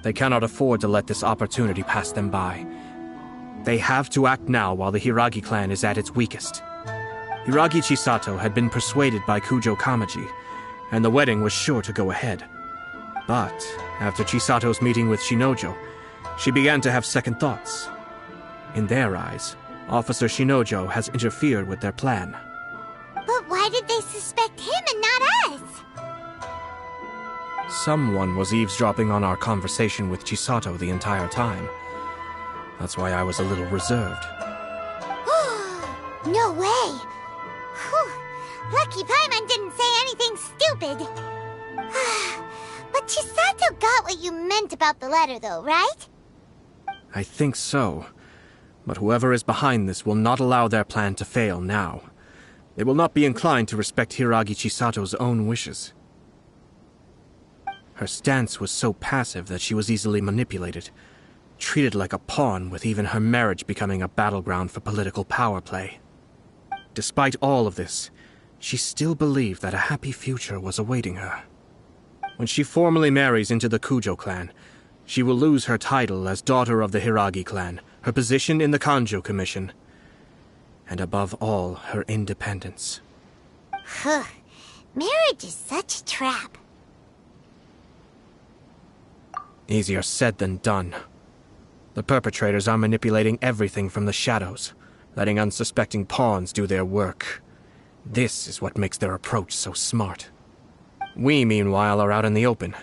They cannot afford to let this opportunity pass them by. They have to act now while the Hiragi clan is at its weakest. Hiragi Chisato had been persuaded by Kujo Kamaji, and the wedding was sure to go ahead. But after Chisato's meeting with Shinojo, she began to have second thoughts. In their eyes, Officer Shinojo has interfered with their plan. But why did they suspect him and not us? Someone was eavesdropping on our conversation with Chisato the entire time. That's why I was a little reserved. No way! Whew. Lucky Paimon didn't say anything stupid. But Chisato got what you meant about the letter though, right? I think so. But whoever is behind this will not allow their plan to fail now. They will not be inclined to respect Hiragi Chisato's own wishes. Her stance was so passive that she was easily manipulated, treated like a pawn, with even her marriage becoming a battleground for political power play. Despite all of this, she still believed that a happy future was awaiting her. When she formally marries into the Kujo clan, she will lose her title as daughter of the Hiragi clan, her position in the Kanjo Commission, and above all, her independence. Marriage is such a trap. Easier said than done. The perpetrators are manipulating everything from the shadows, letting unsuspecting pawns do their work. This is what makes their approach so smart. We, meanwhile, are out in the open.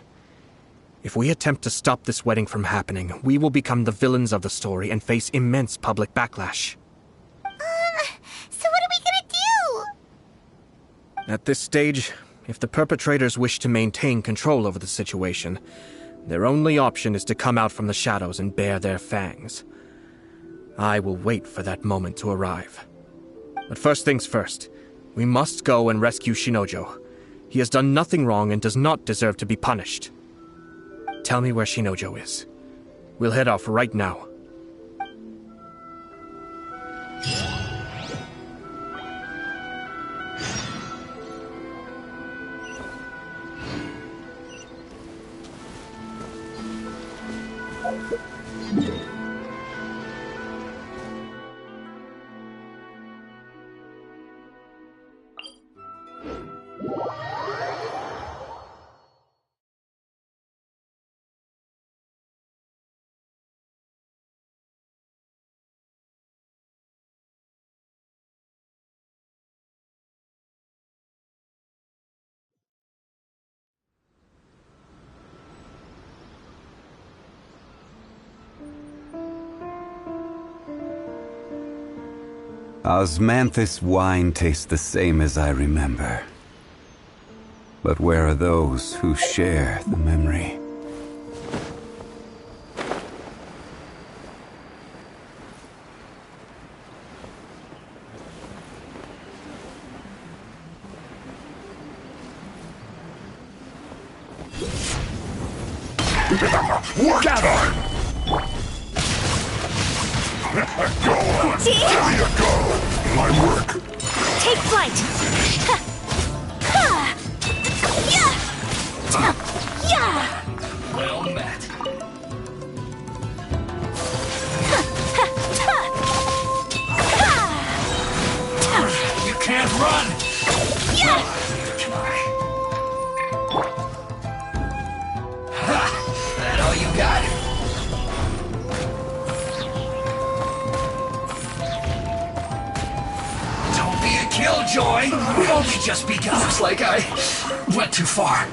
If we attempt to stop this wedding from happening, we will become the villains of the story and face immense public backlash. So what are we gonna do? At this stage, if the perpetrators wish to maintain control over the situation, their only option is to come out from the shadows and bare their fangs. I will wait for that moment to arrive. But first things first, we must go and rescue Shinojo. He has done nothing wrong and does not deserve to be punished. Tell me where Shinojo is. We'll head off right now. Osmanthus wine tastes the same as I remember. But where are those who share the memory? Gather! Go on! See? Give me a go! My work! Take flight! Well met. You can't run! joy. We've only just begun. Looks like I went too far.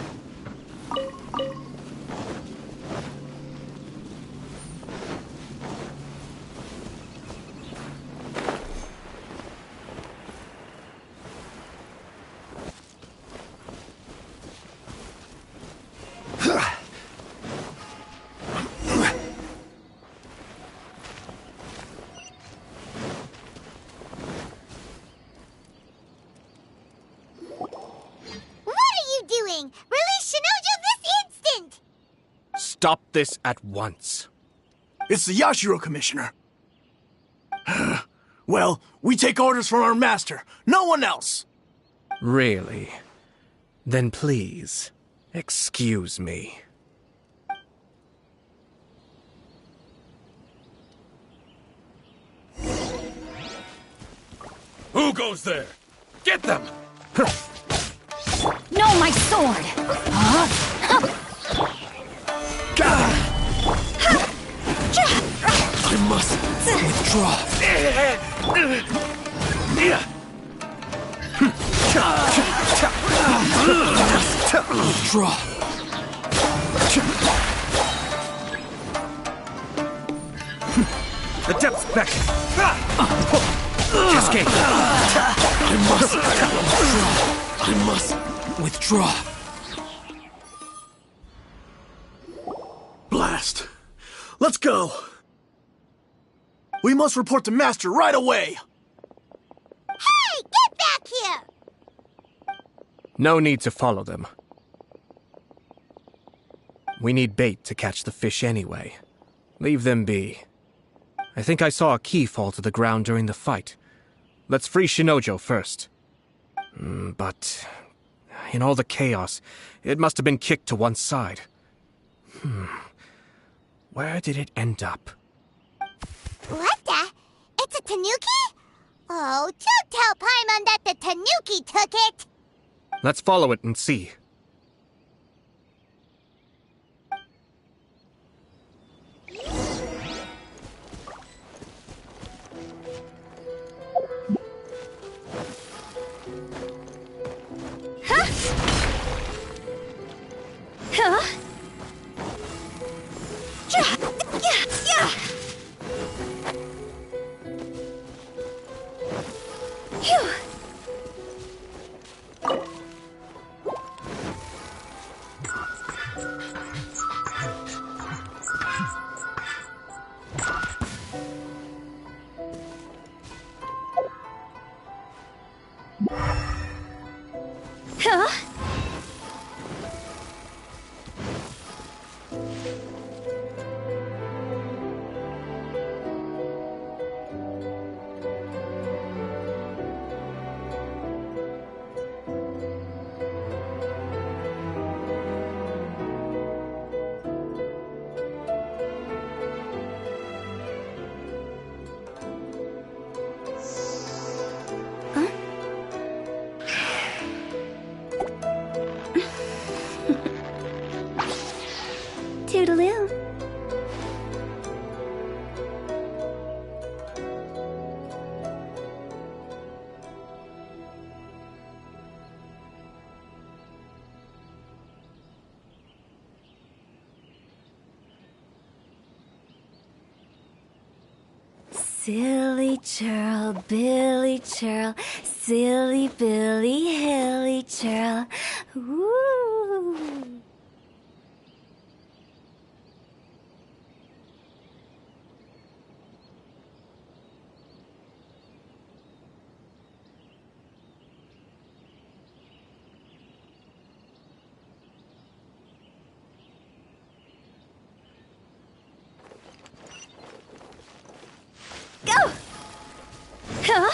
Release Shinojo this instant! Stop this at once. It's the Yashiro Commissioner. Well, we take orders from our master. No one else. Really? Then please, excuse me. Who goes there? Get them! No, my sword! I must withdraw. Withdraw. The depths beckon. Cascade. I must withdraw. Blast. Let's go. We must report to Master right away. Hey, get back here! No need to follow them. We need bait to catch the fish anyway. Leave them be. I think I saw a key fall to the ground during the fight. Let's free Shinojo first. But in all the chaos, it must have been kicked to one side. Where did it end up? What the? It's a tanuki? Oh, don't tell Paimon that the tanuki took it! Let's follow it and see. Toodaloo. Silly churl, Billy churl, silly Billy, hilly churl. Woo! Go! Huh?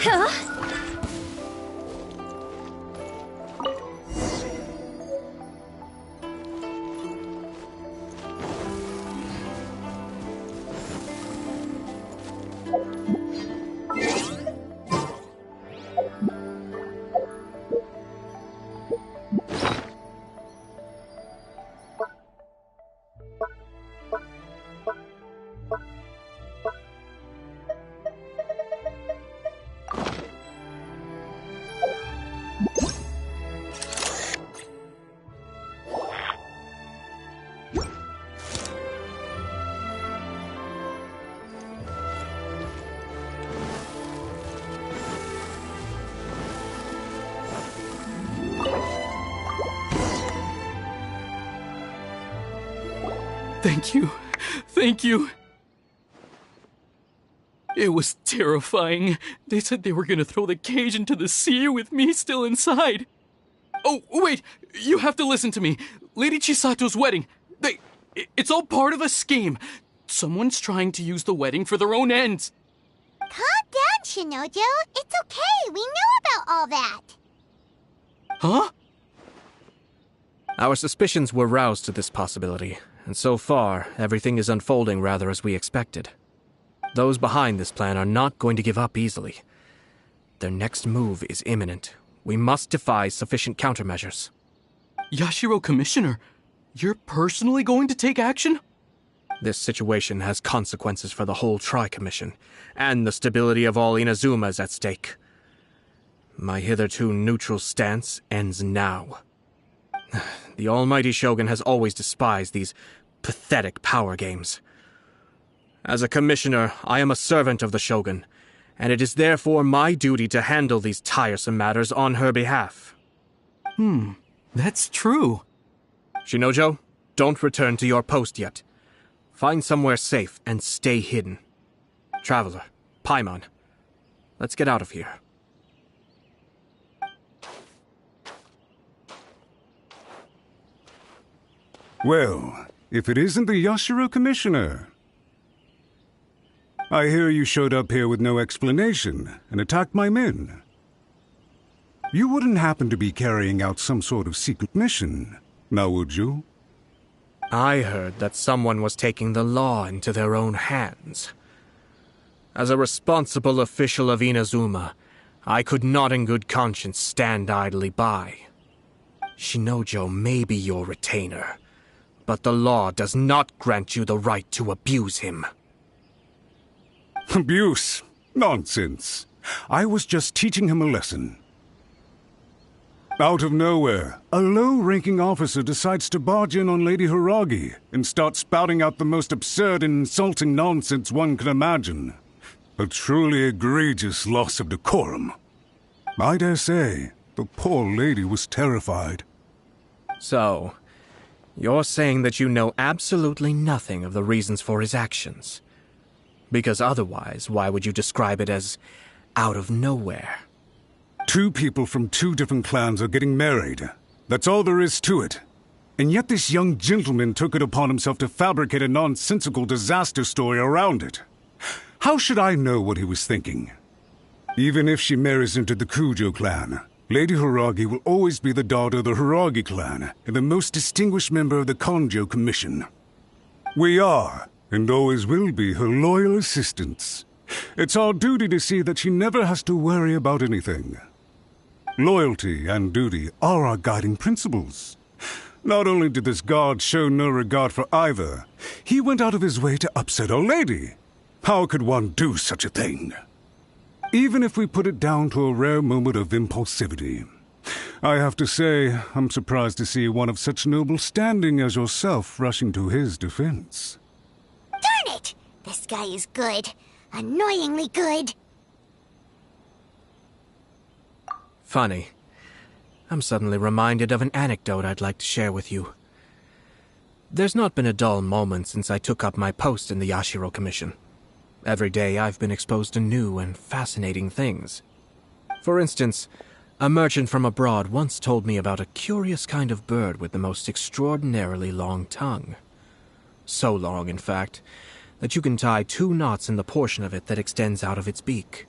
Huh? Thank you. Thank you. It was terrifying. They said they were gonna throw the cage into the sea with me still inside. Oh, wait! You have to listen to me. Lady Chisato's wedding. It's all part of a scheme. Someone's trying to use the wedding for their own ends. Calm down, Shinojo. It's okay. We knew about all that. Huh? Our suspicions were roused to this possibility, and so far, everything is unfolding rather as we expected. Those behind this plan are not going to give up easily. Their next move is imminent. We must devise sufficient countermeasures. Yashiro Commissioner, you're personally going to take action? This situation has consequences for the whole Tri-Commission, and the stability of all Inazuma is at stake. My hitherto neutral stance ends now. The almighty Shogun has always despised these pathetic power games. As a commissioner, I am a servant of the Shogun, and it is therefore my duty to handle these tiresome matters on her behalf. That's true. Shinojo, don't return to your post yet. Find somewhere safe and stay hidden. Traveler, Paimon, let's get out of here. Well, if it isn't the Yashiro Commissioner. I hear you showed up here with no explanation and attacked my men. You wouldn't happen to be carrying out some sort of secret mission, now would you? I heard that someone was taking the law into their own hands. As a responsible official of Inazuma, I could not in good conscience stand idly by. Shinojo may be your retainer, but the law does not grant you the right to abuse him. Abuse? Nonsense. I was just teaching him a lesson. Out of nowhere, a low-ranking officer decides to barge in on Lady Hiragi and start spouting out the most absurd and insulting nonsense one can imagine. A truly egregious loss of decorum. I dare say, the poor lady was terrified. So, you're saying that you know absolutely nothing of the reasons for his actions? Because otherwise, why would you describe it as out of nowhere? Two people from two different clans are getting married. That's all there is to it. And yet this young gentleman took it upon himself to fabricate a nonsensical disaster story around it. How should I know what he was thinking? Even if she marries into the Kujo clan, Lady Hiragi will always be the daughter of the Hiragi clan and the most distinguished member of the Konjo Commission. We are, and always will be, her loyal assistants. It's our duty to see that she never has to worry about anything. Loyalty and duty are our guiding principles. Not only did this guard show no regard for either, he went out of his way to upset our lady. How could one do such a thing? Even if we put it down to a rare moment of impulsivity. I have to say, I'm surprised to see one of such noble standing as yourself rushing to his defense. Darn it! This guy is good. Annoyingly good. Funny. I'm suddenly reminded of an anecdote I'd like to share with you. There's not been a dull moment since I took up my post in the Yashiro Commission. Every day I've been exposed to new and fascinating things. For instance, a merchant from abroad once told me about a curious kind of bird with the most extraordinarily long tongue. So long, in fact, that you can tie 2 knots in the portion of it that extends out of its beak.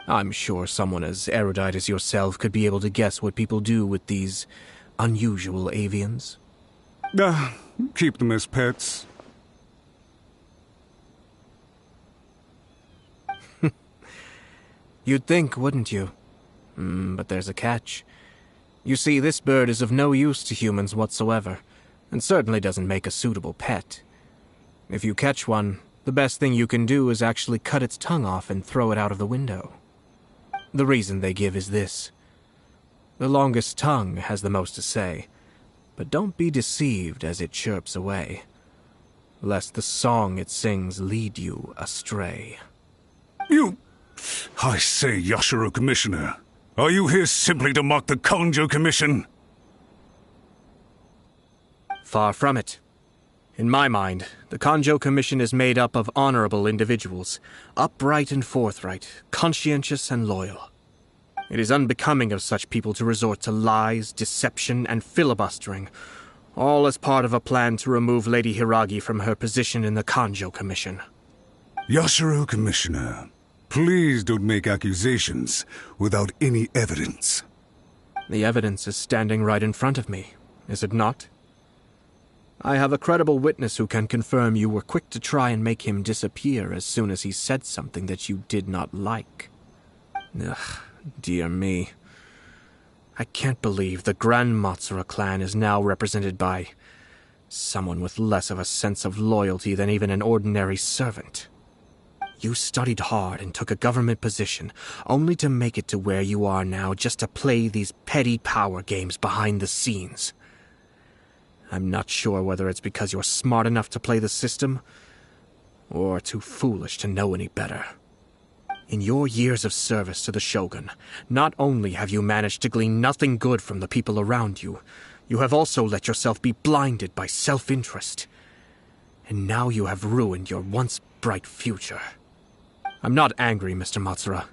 I'm sure someone as erudite as yourself could be able to guess what people do with these unusual avians. Keep them as pets. You'd think, wouldn't you? But there's a catch. You see, this bird is of no use to humans whatsoever, and certainly doesn't make a suitable pet. If you catch one, the best thing you can do is actually cut its tongue off and throw it out of the window. The reason they give is this. The longest tongue has the most to say, but don't be deceived as it chirps away, lest the song it sings lead you astray. I say, Yashiro Commissioner, are you here simply to mock the Kanjo Commission? Far from it. In my mind, the Kanjo Commission is made up of honorable individuals, upright and forthright, conscientious and loyal. It is unbecoming of such people to resort to lies, deception, and filibustering, all as part of a plan to remove Lady Hiragi from her position in the Kanjo Commission. Yashiro Commissioner, please don't make accusations without any evidence. The evidence is standing right in front of me, is it not? I have a credible witness who can confirm you were quick to try and make him disappear as soon as he said something that you did not like. Ugh, dear me. I can't believe the Grand Matsura clan is now represented by someone with less of a sense of loyalty than even an ordinary servant. You studied hard and took a government position, only to make it to where you are now just to play these petty power games behind the scenes. I'm not sure whether it's because you're smart enough to play the system, or too foolish to know any better. In your years of service to the Shogun, not only have you managed to glean nothing good from the people around you, you have also let yourself be blinded by self-interest. And now you have ruined your once bright future. I'm not angry, Mr. Matsura.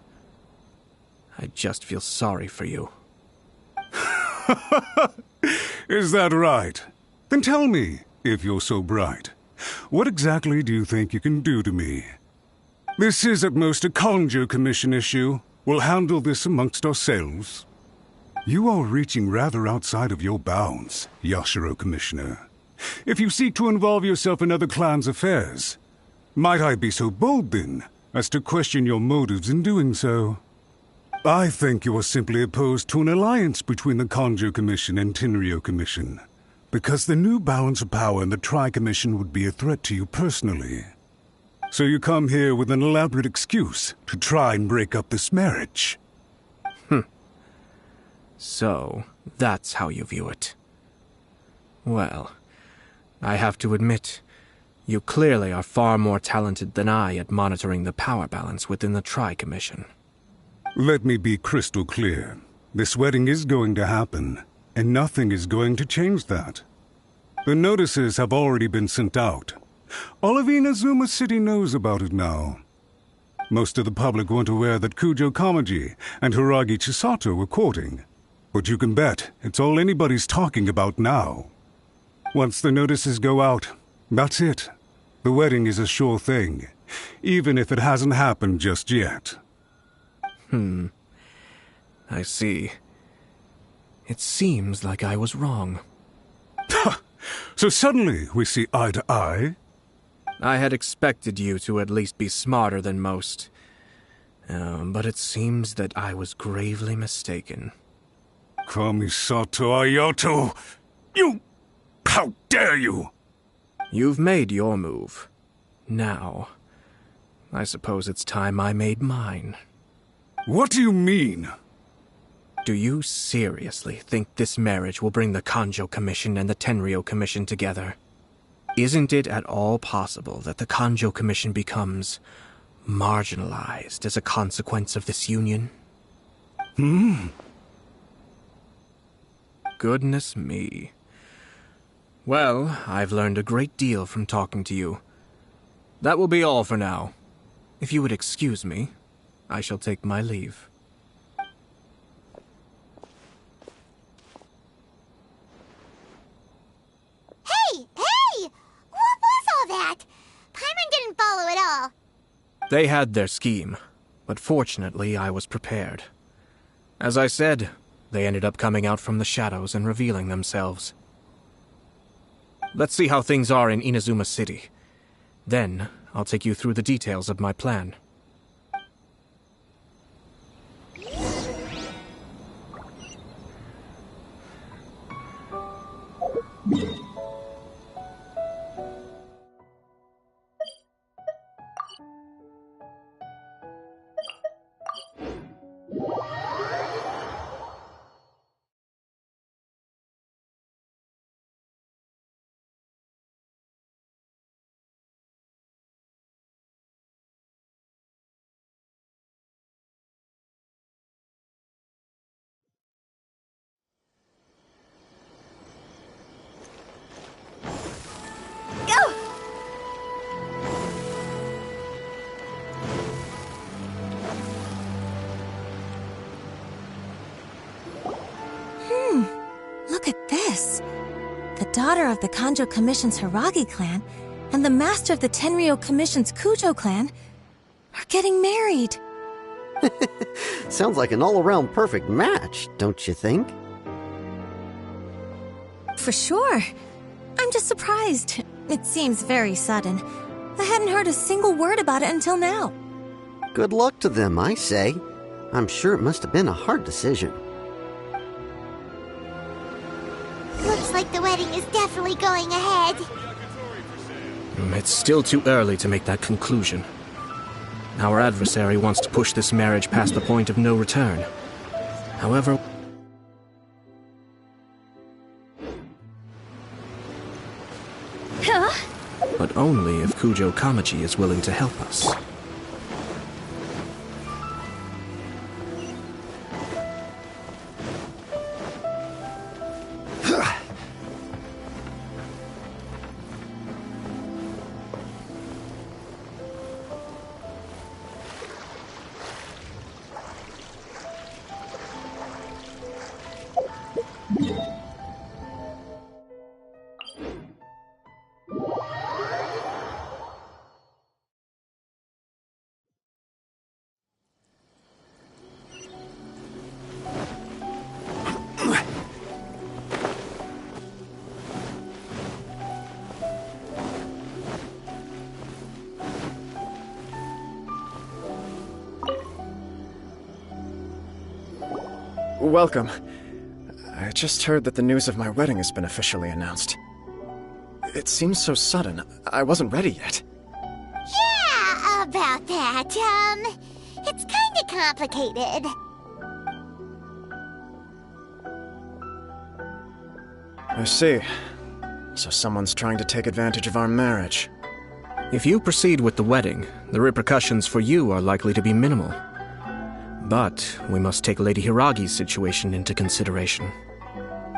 I just feel sorry for you. Is that right? Then tell me, if you're so bright, what exactly do you think you can do to me? This is at most a Kanjo Commission issue. We'll handle this amongst ourselves. You are reaching rather outside of your bounds, Yashiro Commissioner. If you seek to involve yourself in other clans' affairs, might I be so bold then as to question your motives in doing so? I think you are simply opposed to an alliance between the Kanjo Commission and Tenryo Commission, because the new balance of power in the Tri-Commission would be a threat to you personally. So you come here with an elaborate excuse to try and break up this marriage. So, that's how you view it. Well, I have to admit, you clearly are far more talented than I at monitoring the power balance within the Tri-Commission. Let me be crystal clear. This wedding is going to happen, and nothing is going to change that. The notices have already been sent out. All of Inazuma City knows about it now. Most of the public weren't aware that Kujo Kamaji and Hiragi Chisato were courting, but you can bet it's all anybody's talking about now. Once the notices go out, that's it. The wedding is a sure thing, even if it hasn't happened just yet. I see. It seems like I was wrong. So suddenly we see eye to eye? I had expected you to at least be smarter than most. But it seems that I was gravely mistaken. Kamisato Ayato! You! How dare you! You've made your move. Now, I suppose it's time I made mine. What do you mean? Do you seriously think this marriage will bring the Kanjo Commission and the Tenryo Commission together? Isn't it at all possible that the Kanjo Commission becomes marginalized as a consequence of this union? Goodness me. Well, I've learned a great deal from talking to you. That will be all for now. If you would excuse me, I shall take my leave. Hey! What was all that? Paimon didn't follow at all. They had their scheme. But fortunately, I was prepared. As I said, they ended up coming out from the shadows and revealing themselves. Let's see how things are in Inazuma City. Then, I'll take you through the details of my plan. Look at this. The daughter of the Kanjo Commission's Hiragi clan and the master of the Tenryou Commission's Kujo clan are getting married. Sounds like an all-around perfect match, don't you think? For sure. I'm just surprised. It seems very sudden. I hadn't heard a single word about it until now. Good luck to them, I say. I'm sure it must have been a hard decision. Looks like the wedding is definitely going ahead. It's still too early to make that conclusion. Our adversary wants to push this marriage past the point of no return. However... Huh? But only if Kujo Kamaji is willing to help us. Welcome. I just heard that the news of my wedding has been officially announced. It seems so sudden. I wasn't ready yet. Yeah, about that. It's kinda complicated. I see. So someone's trying to take advantage of our marriage. If you proceed with the wedding, the repercussions for you are likely to be minimal. But we must take Lady Hiragi's situation into consideration.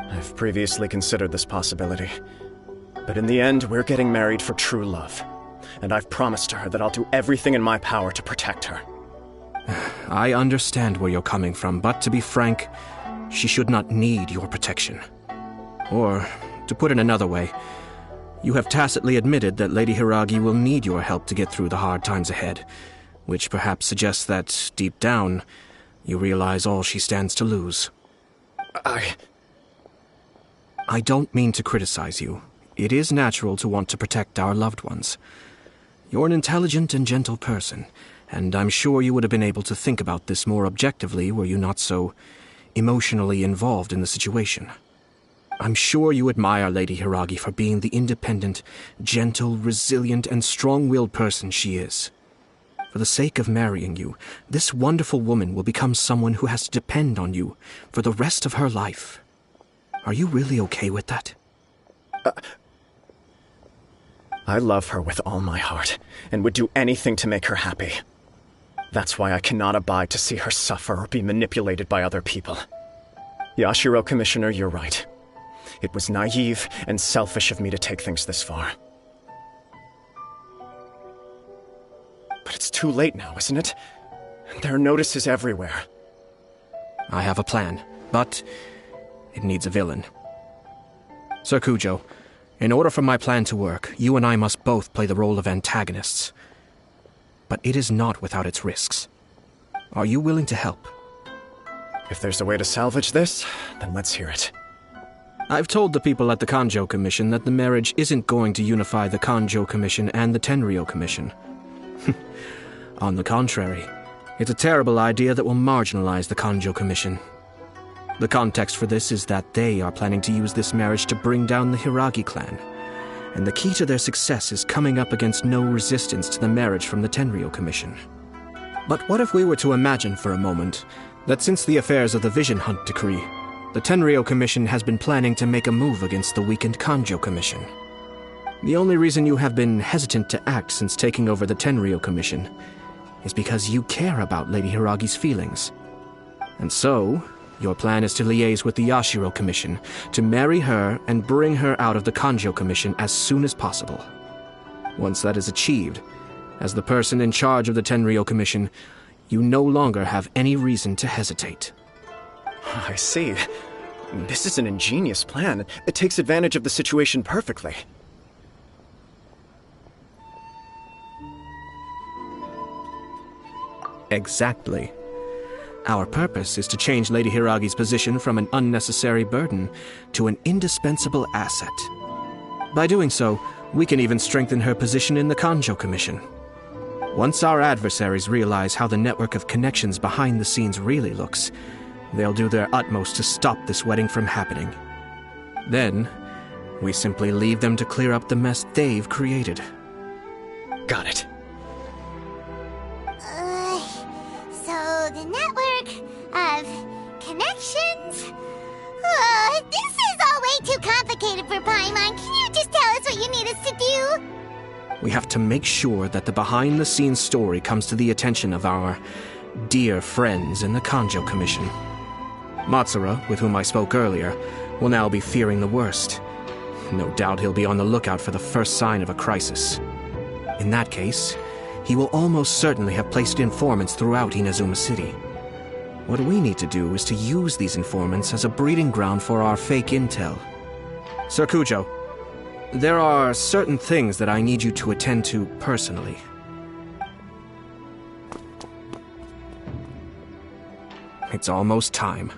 I've previously considered this possibility. But in the end, we're getting married for true love. And I've promised her that I'll do everything in my power to protect her. I understand where you're coming from, but to be frank, she should not need your protection. Or, to put it another way, you have tacitly admitted that Lady Hiragi will need your help to get through the hard times ahead, which perhaps suggests that, deep down, you realize all she stands to lose. I don't mean to criticize you. It is natural to want to protect our loved ones. You're an intelligent and gentle person, and I'm sure you would have been able to think about this more objectively were you not so emotionally involved in the situation. I'm sure you admire Lady Hiragi for being the independent, gentle, resilient, and strong-willed person she is. For the sake of marrying you, this wonderful woman will become someone who has to depend on you for the rest of her life. Are you really okay with that? I love her with all my heart, and would do anything to make her happy. That's why I cannot abide to see her suffer or be manipulated by other people. Yashiro, Commissioner, you're right. It was naive and selfish of me to take things this far. But it's too late now, isn't it? There are notices everywhere. I have a plan, but it needs a villain. Sir Kujo, in order for my plan to work, you and I must both play the role of antagonists. But it is not without its risks. Are you willing to help? If there's a way to salvage this, then let's hear it. I've told the people at the Kanjo Commission that the marriage isn't going to unify the Kanjo Commission and the Tenryou Commission. On the contrary, it's a terrible idea that will marginalize the Kanjo Commission. The context for this is that they are planning to use this marriage to bring down the Hiragi clan, and the key to their success is coming up against no resistance to the marriage from the Tenryou Commission. But what if we were to imagine for a moment that since the affairs of the Vision Hunt Decree, the Tenryou Commission has been planning to make a move against the weakened Kanjo Commission? The only reason you have been hesitant to act since taking over the Tenryou Commission is because you care about Lady Hiragi's feelings. And so, your plan is to liaise with the Yashiro Commission, to marry her and bring her out of the Kanjo Commission as soon as possible. Once that is achieved, as the person in charge of the Tenryou Commission, you no longer have any reason to hesitate. I see. This is an ingenious plan. It takes advantage of the situation perfectly. Exactly. Our purpose is to change Lady Hiragi's position from an unnecessary burden to an indispensable asset. By doing so, we can even strengthen her position in the Kanjo Commission. Once our adversaries realize how the network of connections behind the scenes really looks, they'll do their utmost to stop this wedding from happening. Then, we simply leave them to clear up the mess they've created. Got it. So the network of connections? This is all way too complicated for Paimon. Can you just tell us what you need us to do? We have to make sure that the behind-the-scenes story comes to the attention of our dear friends in the Kanjo Commission. Matsura, with whom I spoke earlier, will now be fearing the worst. No doubt he'll be on the lookout for the first sign of a crisis. In that case, he will almost certainly have placed informants throughout Inazuma City. What we need to do is to use these informants as a breeding ground for our fake intel. Sir Kujo, there are certain things that I need you to attend to personally. It's almost time.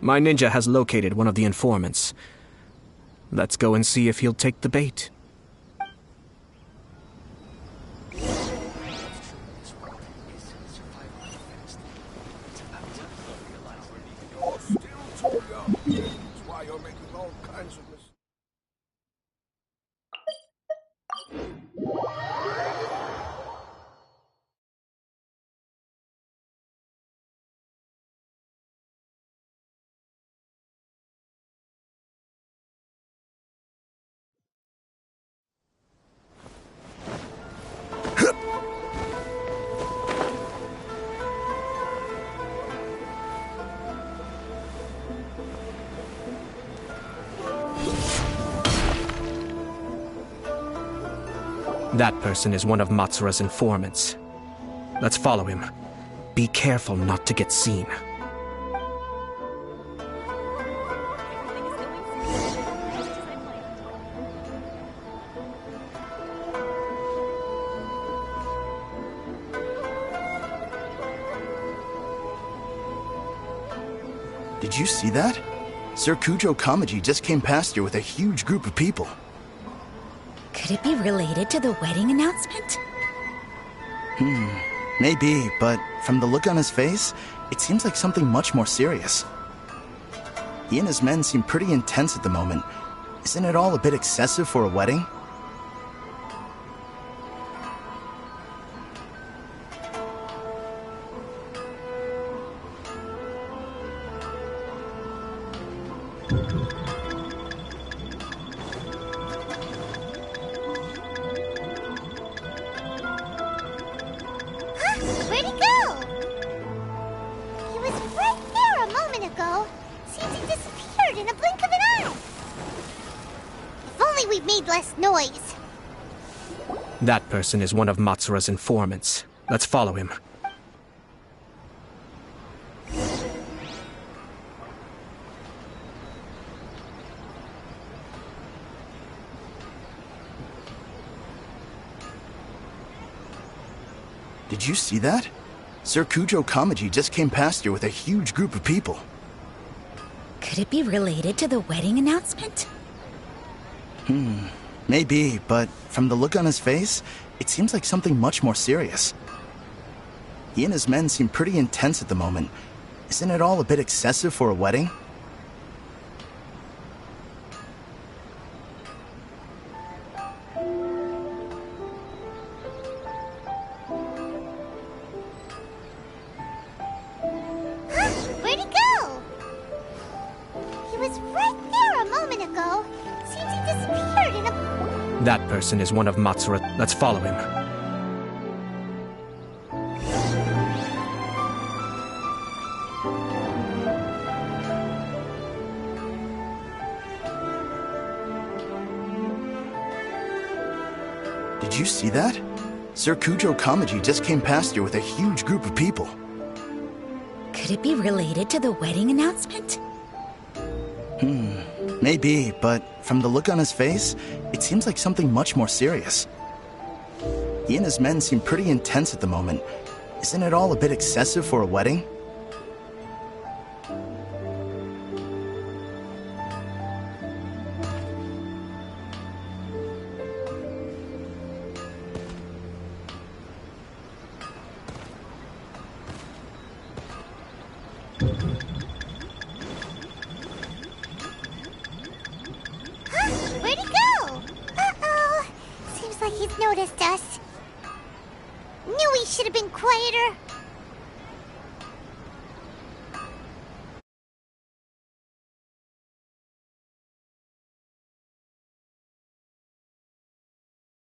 My ninja has located one of the informants. Let's go and see if he'll take the bait. That person is one of Matsura's informants. Let's follow him. Be careful not to get seen. Did you see that? Sir Kujo Kamaji just came past here with a huge group of people. Could it be related to the wedding announcement? Maybe, but from the look on his face, it seems like something much more serious. He and his men seem pretty intense at the moment. Isn't it all a bit excessive for a wedding? Where'd he go? He was right there a moment ago. Seems he disappeared in a blink of an eye. If only we'd made less noise. That person is one of Matsura's informants. Let's follow him. Did you see that? Sir Kujo Kamaji just came past here with a huge group of people. Could it be related to the wedding announcement? Maybe, but from the look on his face, it seems like something much more serious. He and his men seem pretty intense at the moment. Isn't it all a bit excessive for a wedding? Where'd he go? He was right there a moment ago. Seems he disappeared in a... That person is one of Matsura. Let's follow him. Did you see that? Sir Kujo Kamaji just came past here with a huge group of people. Could it be related to the wedding announcement? Maybe, but from the look on his face, it seems like something much more serious. He and his men seem pretty intense at the moment. Isn't it all a bit excessive for a wedding? Where'd he go? Uh-oh. Seems like he's noticed us. Knew he should have been quieter.